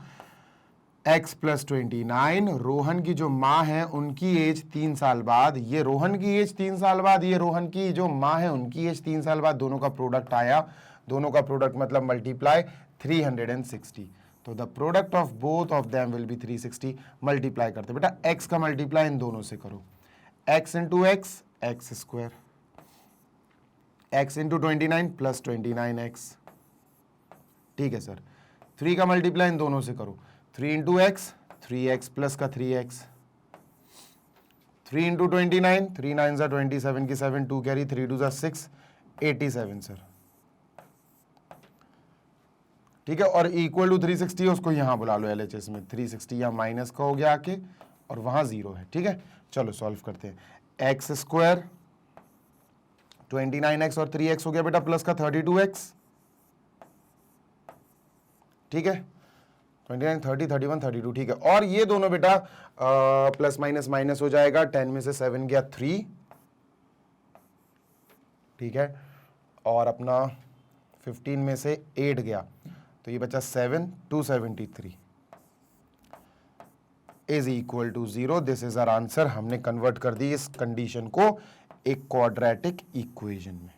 x प्लस 29, रोहन की जो मां है उनकी एज 3 साल बाद, ये रोहन की एज 3 साल बाद, ये रोहन की जो मां है उनकी एज 3 साल बाद, दोनों का प्रोडक्ट आया, दोनों का प्रोडक्ट मतलब मल्टीप्लाई 360। तो the product of both of them will be 360। Multiply करते बेटा, x का मल्टीप्लाई इन दोनों से करो, x into x, x square, x into 29 plus 29x। ठीक है सर, 3 का मल्टीप्लाई इन दोनों से करो, 3 इंटू एक्स, 3x प्लस का 3x, 3 इंटू 29, 3 9 सा 27 की 7, 2 कैरी, 3 2 सा 6, 87 सर। ठीक है, और इक्वल टू 360 है, उसको यहां बुला लो LHS में। 360 यहां माइनस का हो गया आके, और वहां 0 है। ठीक है, चलो सॉल्व करते हैं। एक्स स्क्वायर 29x और 3x हो गया बेटा प्लस का 32x। ठीक है, 29 30 31 32। ठीक है, और ये दोनों बेटा प्लस माइनस माइनस हो जाएगा। 10 में से 7 गया 3। ठीक है, और अपना 15 में से 8 गया, तो ये बचा 7, 273 is equal to 0। This is our answer. हमने कन्वर्ट कर दी इस कंडीशन को एक क्वाड्रेटिक इक्वेशन में।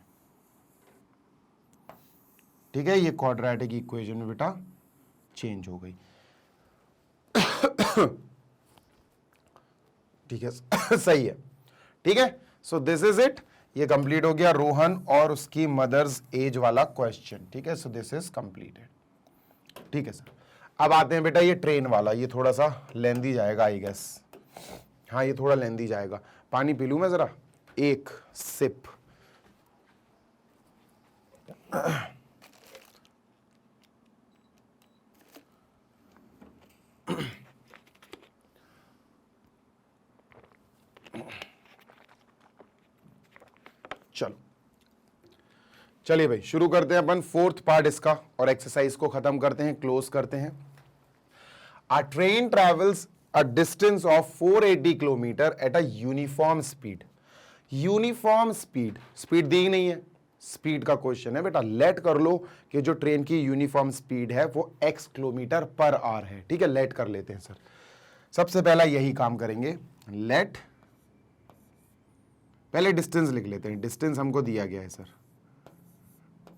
ठीक है, ये क्वाड्रेटिक इक्वेशन में बेटा चेंज हो गई। ठीक है, सही है। ठीक है, सो दिस इज इट। ये कंप्लीट हो गया रोहन और उसकी मदर्स एज वाला क्वेश्चन। ठीक है, सो दिस इज कंप्लीटेड। ठीक है सर, अब आते हैं बेटा ये ट्रेन वाला। ये थोड़ा सा लेंदी जाएगा आई गेस। हाँ, ये थोड़ा लेंदी जाएगा। पानी पी लूं मैं जरा, एक सिप। चलो चलिए भाई, शुरू करते हैं अपन फोर्थ पार्ट इसका, और एक्सरसाइज को खत्म करते हैं, क्लोज करते हैं। A train travels a distance of 480 kilometre at a uniform speed. Uniform speed, speed दी नहीं है, स्पीड का क्वेश्चन है बेटा। लेट कर लो कि जो ट्रेन की यूनिफॉर्म स्पीड है वो x किलोमीटर पर आवर है। ठीक है, लेट कर लेते हैं सर। सबसे पहला यही काम करेंगे, लेट। पहले डिस्टेंस लिख लेते हैं। डिस्टेंस हमको दिया गया है सर,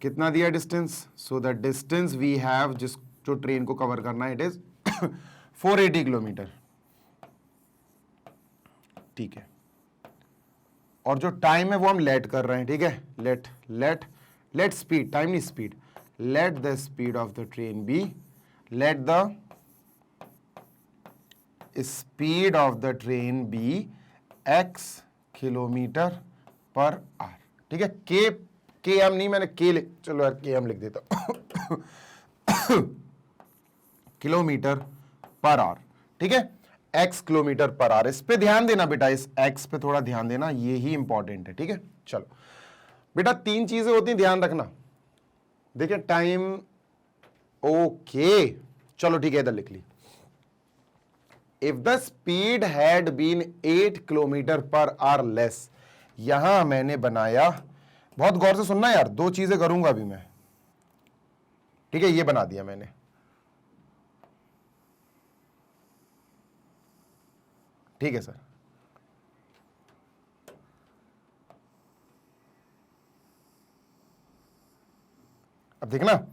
कितना दिया distance? So the distance we have, जो ट्रेन को कवर करना है, इट इज 480 किलोमीटर। ठीक है, और जो टाइम है वो हम लेट कर रहे हैं। ठीक है, लेट स्पीड, टाइम नहीं speed. Let the speed of the train be, let the speed of the train be x kilometre per hour. ठीक है, के एम नहीं, मैंने चलो यार के एम लिख देता किलोमीटर पर आवर। ठीक है, x किलोमीटर पर आवर। इस पे ध्यान देना बेटा, इस x पे थोड़ा ध्यान देना, ये ही इंपॉर्टेंट है। ठीक है, चलो बेटा 3 चीजें होती हैं, ध्यान रखना। देखिए टाइम, ओके चलो ठीक है, इधर लिख ली। If the speed had been 8 kilometre per hour less. यहां मैंने बनाया, बहुत गौर से सुनना यार, 2 चीजें करूंगा अभी मैं। ठीक है, ये बना दिया मैंने। ठीक है सर, अब देखना,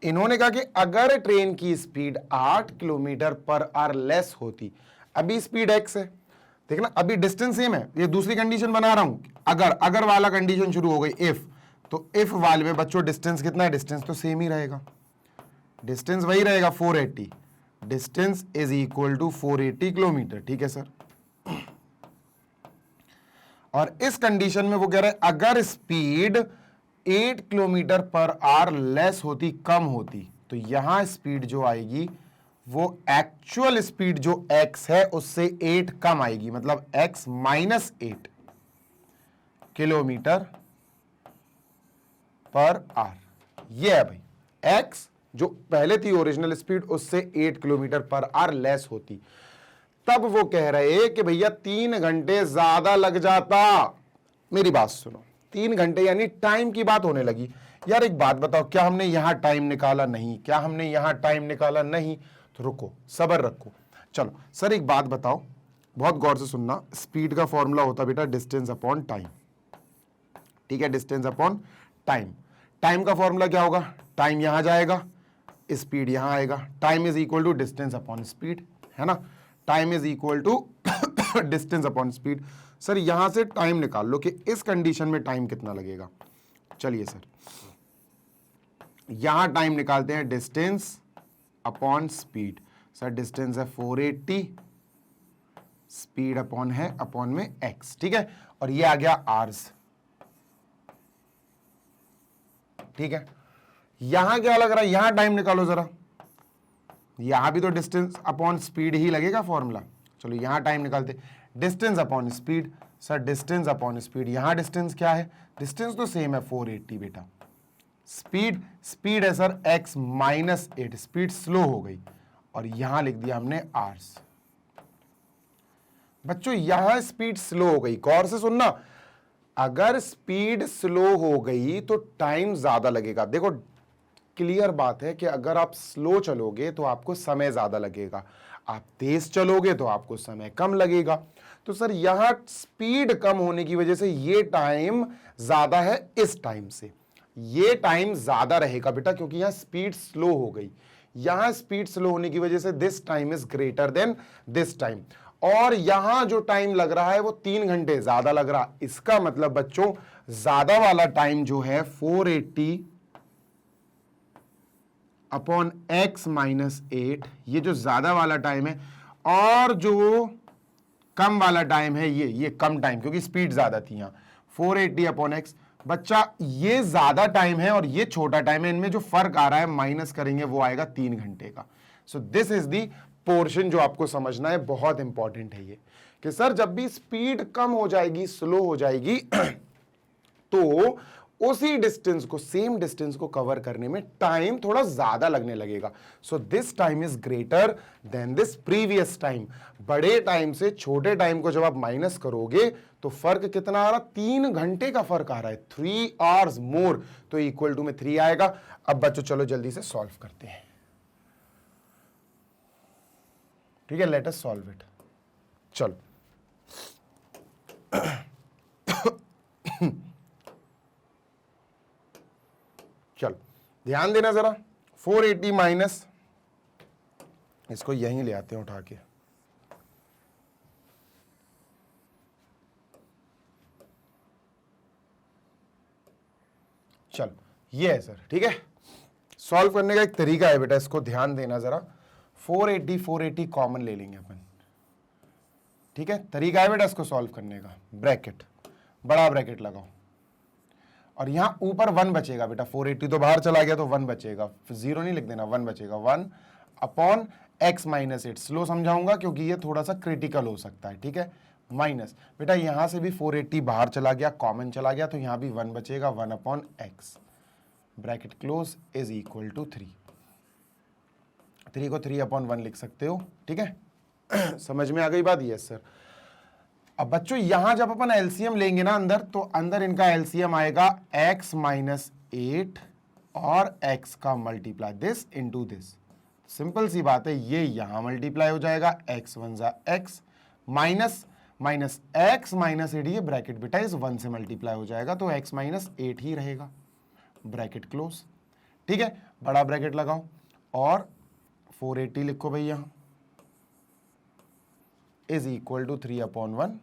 इन्होंने कहा कि अगर ट्रेन की speed 8 kilometre per hour less होती, अभी स्पीड x है, देखना अभी डिस्टेंस सेम है। ये दूसरी कंडीशन बना रहा हूं, अगर वाला कंडीशन शुरू हो गई इफ, तो इफ वाले में बच्चों डिस्टेंस कितना है? डिस्टेंस तो सेम ही रहेगा, डिस्टेंस वही रहेगा 480। Distance is equal to 480 kilometre. ठीक है सर, और इस कंडीशन में वो कह रहे हैं अगर speed 8 kilometre per hour less होती, कम होती, तो यहां स्पीड जो आएगी वो एक्चुअल स्पीड जो x है उससे 8 कम आएगी, मतलब x minus 8 kilometre per our. ये है भाई x, जो पहले थी ओरिजिनल स्पीड, उससे 8 किलोमीटर पर आवर लेस होती। तब वो कह रहे कि भैया 3 घंटे ज्यादा लग जाता। मेरी बात सुनो, 3 घंटे यानी टाइम की बात होने लगी। यार एक बात बताओ, क्या हमने यहां टाइम निकाला? नहीं। क्या हमने यहां टाइम निकाला? नहीं। तो रुको, सब्र रखो। चलो सर एक बात बताओ, बहुत गौर से सुनना। स्पीड का फॉर्मूला होता बेटा डिस्टेंस अपॉन टाइम। ठीक है, डिस्टेंस अपॉन टाइम। टाइम का फॉर्मूला क्या होगा? टाइम यहां जाएगा, स्पीड यहां आएगा। Time is equal to distance upon speed, है ना? Time is equal to distance upon speed. Sir यहां से टाइम निकाल लो कि इस कंडीशन में टाइम कितना लगेगा। चलिए सर, यहां टाइम निकालते हैं, distance upon speed. Sir distance है 480, स्पीड अपॉन है अपॉन में x, ठीक है, और ये आ गया आर्स, ठीक है। यहां क्या लग रहा है, यहां टाइम निकालो जरा, यहां भी तो डिस्टेंस अपॉन स्पीड ही लगेगा फॉर्मूला। चलो यहां टाइम निकालते, distance upon speed, sir distance upon speed, यहां डिस्टेंस क्या है, डिस्टेंस तो सेम है 480 बेटा, स्पीड स्पीड है sir x minus 8, speed slow हो गई, और यहां लिख दिया हमने आर्स। बच्चों यहां स्पीड स्लो हो गई, गौर से सुनना, अगर स्पीड स्लो हो गई तो टाइम ज्यादा लगेगा। देखो क्लियर बात है कि अगर आप स्लो चलोगे तो आपको समय ज्यादा लगेगा, आप तेज चलोगे तो आपको समय कम लगेगा। तो सर यहां स्पीड कम होने की वजह से ये टाइम ज्यादा है इस टाइम से, ये टाइम ज्यादा रहेगा बेटा, क्योंकि यहां स्पीड स्लो हो गई। यहां स्पीड स्लो होने की वजह से this time is greater than this time, और यहां जो टाइम लग रहा है वो 3 घंटे ज्यादा लग रहा। इसका मतलब बच्चों ज्यादा वाला टाइम जो है 480 अपॉन x माइनस 8, ये जो ज्यादा वाला टाइम है, और जो कम वाला टाइम है ये कम टाइम, क्योंकि स्पीड ज्यादा थी यहां, 480 अपॉन x। बच्चा ये ज्यादा टाइम है और ये छोटा टाइम है, इनमें जो फर्क आ रहा है माइनस करेंगे वो आएगा 3 घंटे का। सो दिस इज दी पोर्शन जो आपको समझना है, बहुत इंपॉर्टेंट है ये, कि सर जब भी स्पीड कम हो जाएगी, स्लो हो जाएगी तो उसी डिस्टेंस को, सेम डिस्टेंस को कवर करने में टाइम थोड़ा ज्यादा लगने लगेगा। So this time is greater than this previous time. बड़े टाइम से छोटे टाइम को जब आप माइनस करोगे तो फर्क कितना आ रहा, 3 घंटे का फर्क आ रहा है, 3 आवर्स मोर, तो इक्वल टू में 3 आएगा। अब बच्चों चलो जल्दी से सॉल्व करते हैं, ठीक है, लेट अस सॉल्व इट। चलो चलो ध्यान देना जरा, 480 माइनस, इसको यहीं ले आते हैं उठा के, चलो ये है सर, ठीक है। सॉल्व करने का एक तरीका है बेटा, इसको ध्यान देना जरा, 480 कॉमन ले लेंगे अपन, ठीक है। तरीका है बेटा इसको सॉल्व करने का, ब्रैकेट, बड़ा ब्रैकेट लगाओ, और यहां ऊपर 1 बचेगा बेटा, 480 तो बाहर चला गया तो 1 बचेगा, 0 नहीं लिख देना, 1 बचेगा, 1 अपॉन x माइनस 8, स्लो समझाऊंगा क्योंकि ये थोड़ा सा क्रिटिकल हो सकता है, ठीक है। माइनस बेटा यहां से भी 480 बाहर चला गया, कॉमन चला गया, तो यहां भी 1 बचेगा, 1 upon x, bracket close, is equal to 3 को 3 अपॉन 1 लिख सकते हो, ठीक है। समझ में आ गई बात, यस सर। अब बच्चों यहां जब अपन एलसीएम लेंगे ना अंदर, तो अंदर इनका एलसीएम आएगा x माइनस 8 और x का multiply this into this, simple सी बात है, ये यहां मल्टीप्लाई हो जाएगा, x 1 जा x, minus minus x minus 8, ये ब्रैकेट बेटा इस 1 से मल्टीप्लाई हो जाएगा, तो x माइनस 8 ही रहेगा, ब्रैकेट क्लोज, ठीक है। बड़ा ब्रैकेट लगाओ और 480 लिखो भैया, is equal to 3 upon 1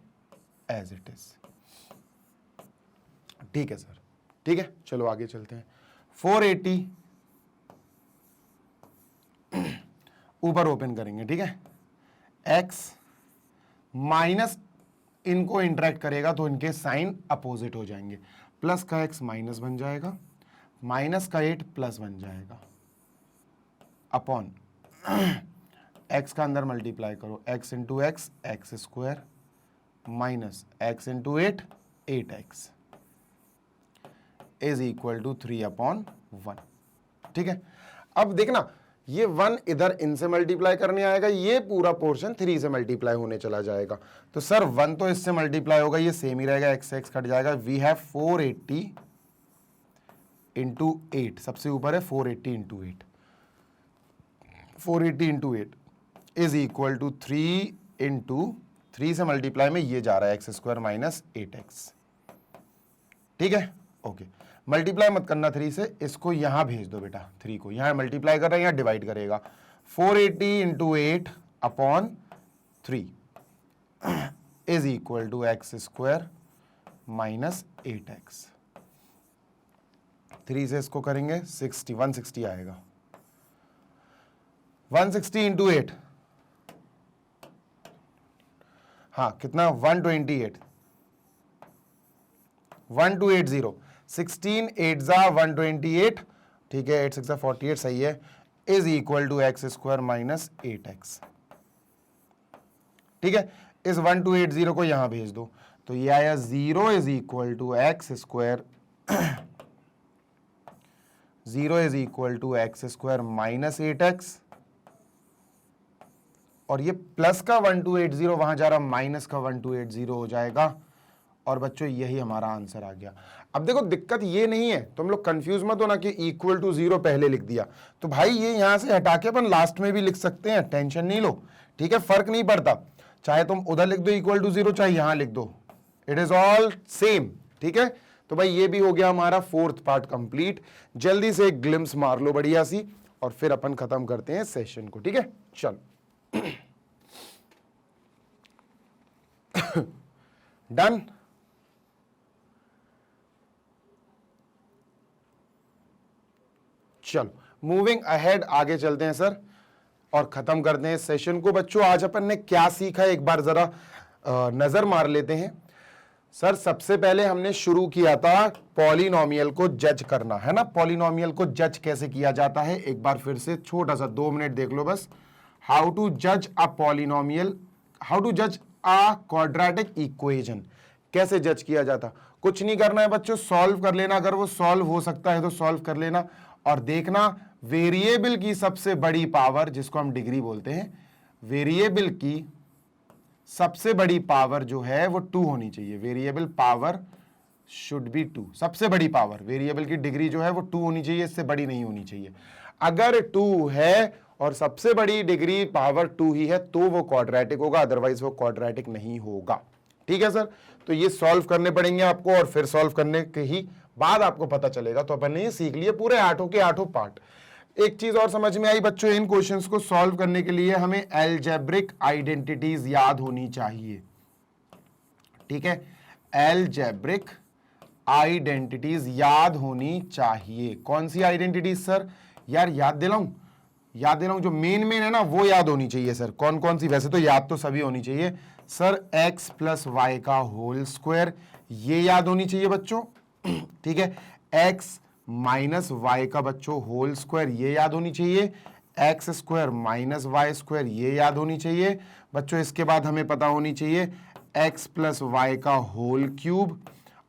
as it is, ठीक है सर, ठीक है। चलो आगे चलते हैं, 480 ऊपर ओपन करेंगे, ठीक है, x माइनस, इनको इंटरेक्ट करेगा तो इनके साइन अपोजिट हो जाएंगे, प्लस का x माइनस बन जाएगा, माइनस का 8 प्लस बन जाएगा, अपॉन x का अंदर मल्टीप्लाई करो, x into x, x square, minus x into 8, 8x, is equal to 3 upon 1, ठीक है। अब देखना ये 1 इधर इनसे मल्टीप्लाई करने आएगा, ये पूरा पोर्शन 3 से मल्टीप्लाई होने चला जाएगा, तो सर 1 तो इससे मल्टीप्लाई होगा, ये सेम ही रहेगा, x से x कट जाएगा, वी हैव 480 इंटू 8, सबसे ऊपर है 480 into 8, 480 into 8 is equal to 3 into 3 से मल्टीप्लाई में ये जा रहा है एक्स स्क्वायर माइनस 8x, ठीक है, ओके। मल्टीप्लाई मत करना 3 से, इसको यहां भेज दो बेटा, 3 को यहां मल्टीप्लाई कर रहा है, यहां डिवाइड करेगा, 480 into 8 upon 3 is equal to x square minus 8x, 3 से इसको करेंगे 60, 160 आएगा, 160 इंटू 8, हाँ कितना 128 1280 16 8 जा 128, ठीक है, 8 6 48 सही है, is equal to x square minus 8x। ठीक है, इस 1280 को यहां भेज दो तो ये आया 0 is equal to x square 0 is equal to x square minus 8x, और ये प्लस का 1280 वहां जा रहा, माइनस का 1280 हो जाएगा, और बच्चों यही हमारा आंसर आ गया। अब देखो दिक्कत ये नहीं है, तुम लोग कंफ्यूज मत होना कि इक्वल टू 0 पहले लिख दिया, तो भाई ये यहां से हटा के अपन लास्ट में भी लिख सकते हैं, टेंशन नहीं लो, ठीक है, फर्क नहीं पड़ता, चाहे तुम उधर लिख दो इक्वल टू 0, चाहे यहां लिख दो, इट इज ऑल सेम। ठीक है, तो भाई ये भी हो गया हमारा फोर्थ पार्ट कंप्लीट। जल्दी से एक ग्लिम्स मार लो बढ़िया सी, और फिर अपन खत्म करते हैं सेशन को। ठीक है, चल डन। चलो मूविंग अहेड, आगे चलते हैं सर और खत्म करते हैं सेशन को। बच्चों आज अपन ने क्या सीखा एक बार जरा नजर मार लेते हैं। सर सबसे पहले हमने शुरू किया था पॉलिनोमियल को जज करना, है ना। पॉलिनोमियल को जज कैसे किया जाता है एक बार फिर से छोटा सा 2 मिनट देख लो बस। हाउ टू जज अ पॉलिनोमियल, हाउ टू जज अ क्वाड्रेटिक इक्वेशन, कैसे जज किया जाता। कुछ नहीं करना है बच्चों, सॉल्व कर लेना, अगर वो सॉल्व हो सकता है तो सॉल्व कर लेना, और देखना वेरिएबल की सबसे बड़ी पावर, जिसको हम डिग्री बोलते हैं, वेरिएबल की सबसे बड़ी पावर जो है वो 2 होनी चाहिए। वेरिएबल पावर शुड बी 2, सबसे बड़ी पावर, वेरिएबल की डिग्री जो है वो 2 होनी चाहिए, इससे बड़ी नहीं होनी चाहिए। अगर 2 है और सबसे बड़ी डिग्री पावर 2 ही है तो वो क्वाड्रेटिक होगा, अदरवाइज वो क्वाड्रेटिक नहीं होगा। ठीक है सर, तो ये सॉल्व करने पड़ेंगे आपको, और फिर सॉल्व करने के ही बाद आपको पता चलेगा। तो अपन ने ये सीख लिए पूरे 8 के 8 पार्ट। एक चीज और समझ में आई बच्चों, इन क्वेश्चंस को सॉल्व करने के लिए हमें अलजेब्रिक आइडेंटिटीज याद होनी चाहिए। ठीक है, अलजेब्रिक आइडेंटिटीज याद होनी चाहिए। कौन सी आइडेंटिटीज सर? यार याद दिलाऊं जो मेन है ना वो याद होनी चाहिए सर। कौन कौन सी? वैसे तो याद तो सभी होनी चाहिए सर। x प्लस वाई का होल स्क्वायर, ये याद होनी चाहिए बच्चों। ठीक है, x माइनस वाई का बच्चों होल स्क्वायर, ये याद होनी चाहिए। X square minus y square, ये याद होनी चाहिए बच्चों। इसके बाद हमें पता होनी चाहिए x प्लस वाई का होल क्यूब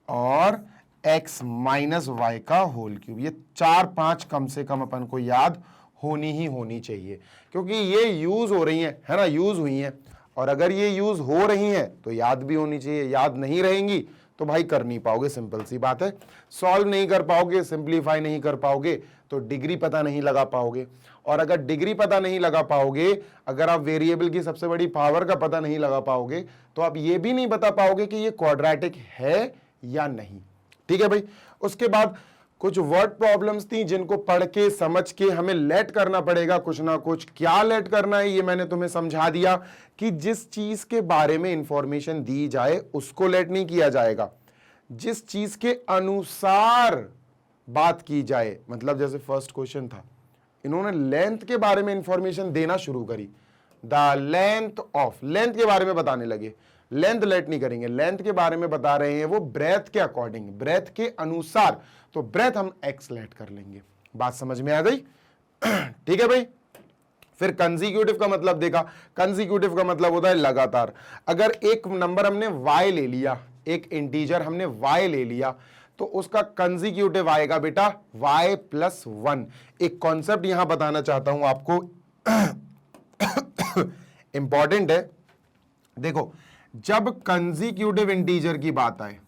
और x माइनस वाई का होल क्यूब। ये 4-5 कम से कम अपन को याद होनी ही होनी चाहिए, क्योंकि ये यूज हो रही है ना, यूज हुई हैं, और अगर ये यूज हो रही हैं तो याद भी होनी चाहिए। याद नहीं रहेंगी तो भाई कर नहीं पाओगे, सिंपल सी बात है। सॉल्व नहीं कर पाओगे, सिंप्लीफाई नहीं कर पाओगे, तो डिग्री पता नहीं लगा पाओगे। और अगर डिग्री पता नहीं लगा पाओगे, अगर आप वेरिएबल की सबसे बड़ी पावर का पता नहीं लगा पाओगे, तो आप ये भी नहीं बता पाओगे कि ये क्वाड्रेटिक है या नहीं। ठीक है भाई। उसके बाद कुछ वर्ड प्रॉब्लम्स थी जिनको पढ़ के समझ के हमें लेट करना पड़ेगा कुछ ना कुछ। क्या लेट करना है ये मैंने तुम्हें समझा दिया कि जिस चीज के बारे में इंफॉर्मेशन दी जाए उसको लेट नहीं किया जाएगा, जिस चीज के अनुसार बात की जाए। मतलब जैसे फर्स्ट क्वेश्चन था, इन्होंने लेंथ के बारे में इंफॉर्मेशन देना शुरू करी, द लेंथ ऑफ, लेंथ के बारे में बताने लगे। लेंथ लेट नहीं करेंगे, लेंथ के बारे में बता रहे हैं वो ब्रेथ के अकॉर्डिंग, ब्रेथ के अनुसार, तो ब्रेथ हम एक्स लेट कर लेंगे। बात समझ में आ गई? ठीक है भाई। फिर कंसेक्यूटिव का मतलब देखा, कंसेक्यूटिव का मतलब होता है लगातार। अगर एक नंबर हमने y ले लिया, एक इंटीजर हमने y ले लिया, तो उसका कंसेक्यूटिव आएगा बेटा y प्लस 1। एक कॉन्सेप्ट यहां बताना चाहता हूं आपको, इंपॉर्टेंट है। देखो, जब कंसेक्यूटिव इंटीजर की बात आए,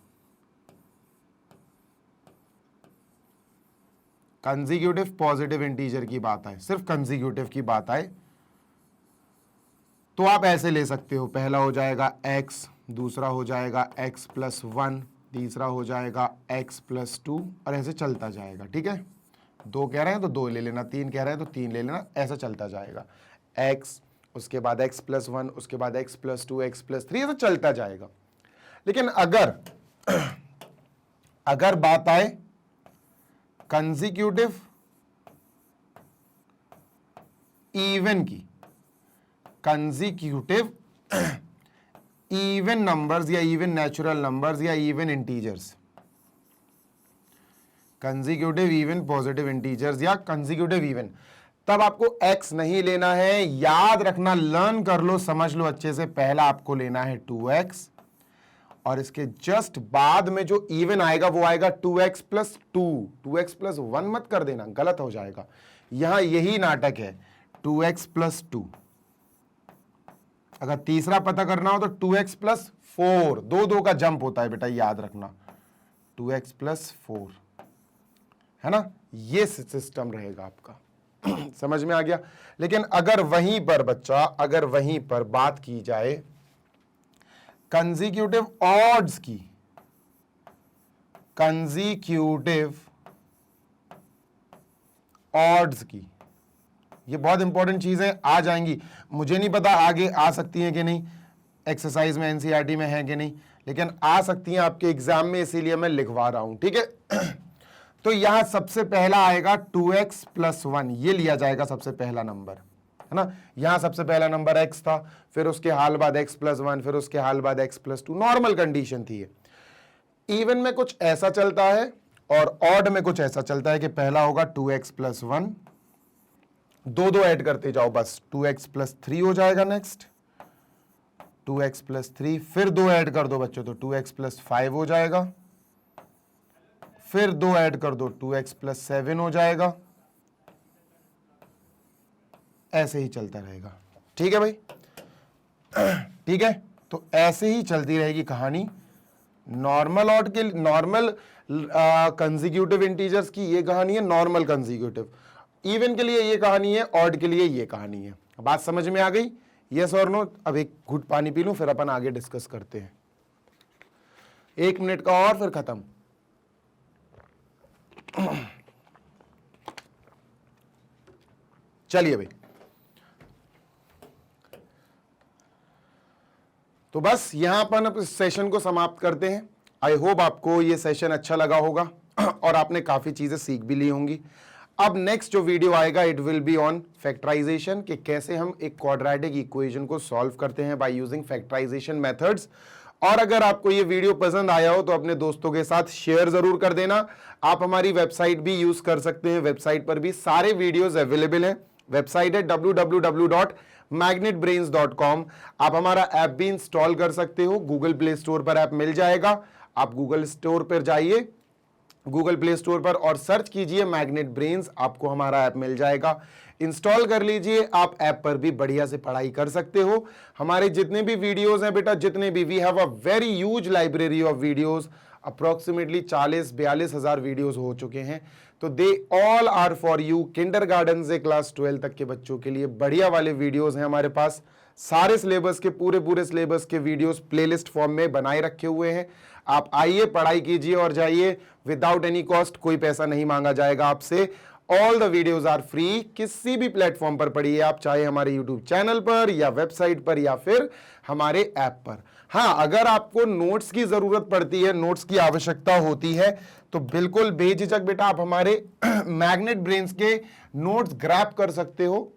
कंसेक्यूटिव पॉजिटिव इंटीजर की बात आए, सिर्फ कंसेक्यूटिव की बात आए, तो आप ऐसे ले सकते हो। पहला हो जाएगा x, दूसरा हो जाएगा x प्लस 1, तीसरा हो जाएगा x प्लस 2, और ऐसे चलता जाएगा। ठीक है, 2 कह रहे हैं तो 2 ले लेना, 3 कह रहे हैं तो 3 ले लेना, ऐसा चलता जाएगा। x, उसके बाद x प्लस 1, उसके बाद x प्लस 2, x प्लस 3, ऐसा चलता जाएगा। लेकिन अगर बात आए कंसेक्यूटिव इवन की, कंसेक्यूटिव इवन नंबर्स या इवन नेचुरल नंबर्स या even integers, consecutive even positive integers या कंसेक्यूटिव इवन, तब आपको x नहीं लेना है। याद रखना, लर्न कर लो, समझ लो अच्छे से, पहला आपको लेना है 2x और इसके जस्ट बाद में जो इवन आएगा वो आएगा 2x प्लस 2। 2x प्लस 1 मत कर देना, गलत हो जाएगा। यहां यही नाटक है, 2x प्लस 2। अगर तीसरा पता करना हो तो 2x प्लस 4, दो का जंप होता है बेटा, याद रखना, 2x प्लस 4, है ना, ये सिस्टम रहेगा आपका। समझ में आ गया। लेकिन अगर वहीं पर बच्चा, अगर वहीं पर बात की जाए कंसेक्यूटिव ऑड्स की, कंसेक्यूटिव ऑड्स की, ये बहुत इंपॉर्टेंट चीजें आ जाएंगी, मुझे नहीं पता आगे आ सकती हैं कि नहीं, एक्सरसाइज में एनसीईआरटी में है कि नहीं, लेकिन आ सकती हैं आपके एग्जाम में, इसीलिए मैं लिखवा रहा हूं, ठीक है। तो यहां सबसे पहला आएगा 2x प्लस 1, ये लिया जाएगा सबसे पहला नंबर, है ना। यहां सबसे पहला नंबर x था, फिर उसके हाल बाद x प्लस 1, फिर उसके हाल बाद x प्लस 2, नॉर्मल कंडीशन थी ये। इवन में कुछ ऐसा चलता है और ऑड में कुछ ऐसा चलता है कि पहला होगा 2x प्लस 1, दो ऐड करते जाओ बस, 2x प्लस 3 हो जाएगा, नेक्स्ट 2x प्लस 3, फिर 2 ऐड कर दो बच्चों तो 2x प्लस 5 हो जाएगा, फिर 2 ऐड कर दो 2x प्लस 7 हो जाएगा, ऐसे ही चलता रहेगा, ठीक है भाई, ठीक है। तो ऐसे ही चलती रहेगी कहानी। नॉर्मल ऑड के, नॉर्मल कंसेक्यूटिव इंटीजर्स की ये कहानी है, नॉर्मल कंसेक्यूटिव, इवन के लिए ये कहानी है, ऑड के लिए ये कहानी है। बात समझ में आ गई? यस और नो? अब एक घूंट पानी पी लूं, फिर अपन आगे डिस्कस करते हैं। 1 मिनट का और फिर खत्म। चलिए भाई, तो बस यहां अपन अब इस सेशन को समाप्त करते हैं। आई होप आपको ये सेशन अच्छा लगा होगा और आपने काफी चीजें सीख भी ली होंगी। अब नेक्स्ट जो वीडियो आएगा it will be on factorisation, कि कैसे हम एक क्वाड्रेटिक इक्वेशन को सॉल्व करते हैं बाय यूजिंग फैक्टराइजेशन मेथड्स। और अगर आपको ये वीडियो पसंद आया हो तो अपने दोस्तों के साथ शेयर जरूर कर देना। आप हमारी वेबसाइट भी यूज कर सकते हैं, वेबसाइट पर भी सारे वीडियोस अवेलेबल हैं। वेबसाइट है www.magnetbrains.com। आप हमारा ऐप भी इंस्टॉल कर सकते हो, गूगल प्ले स्टोर पर ऐप मिल जाएगा। आप गूगल स्टोर पर जाइए, गूगल प्ले स्टोर पर और सर्च कीजिए मैग्नेट ब्रेन्स, आपको हमारा ऐप मिल जाएगा, इंस्टॉल कर लीजिए। आप ऐप पर भी बढ़िया से पढ़ाई कर सकते हो। हमारे जितने भी वीडियोस हैं बेटा, जितने भी, we have a very huge library of videos, approximately 40-42 हजार वीडियोस हो चुके हैं। तो they all are for you, kindergarten से क्लास 12 तक के बच्चों के लिए बढ़िया वाले वीडियोस हैं हमारे पास। सारे सिलेबस के, पूरे सिलेबस के वीडियोस प्लेलिस्ट फॉर्म में बनाए रखे हुए हैं। आप आइए, पढ़ाई कीजिए और जाइए, विदाउट एनी कॉस्ट, कोई पैसा नहीं मांगा जाएगा आपसे। All the videos are free, किसी भी प्लेटफॉर्म पर पढ़िए आप, चाहे हमारे यूट्यूब चैनल पर या वेबसाइट पर या फिर हमारे ऐप पर। हाँ, अगर आपको नोट्स की जरूरत पड़ती है, नोट्स की आवश्यकता होती है, तो बिल्कुल बेझिझक बेटा आप हमारे मैग्नेट ब्रेन्स के नोट्स ग्रैब कर सकते हो।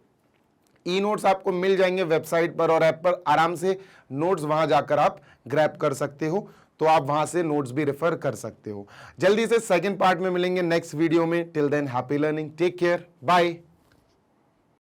ई नोट्स आपको मिल जाएंगे वेबसाइट पर और ऐप पर, आराम से नोट्स वहां जाकर आप ग्रैब कर सकते हो, तो आप वहां से नोट्स भी रेफर कर सकते हो। जल्दी से सेकंड पार्ट में मिलेंगे नेक्स्ट वीडियो में। Till then happy learning, take care, bye.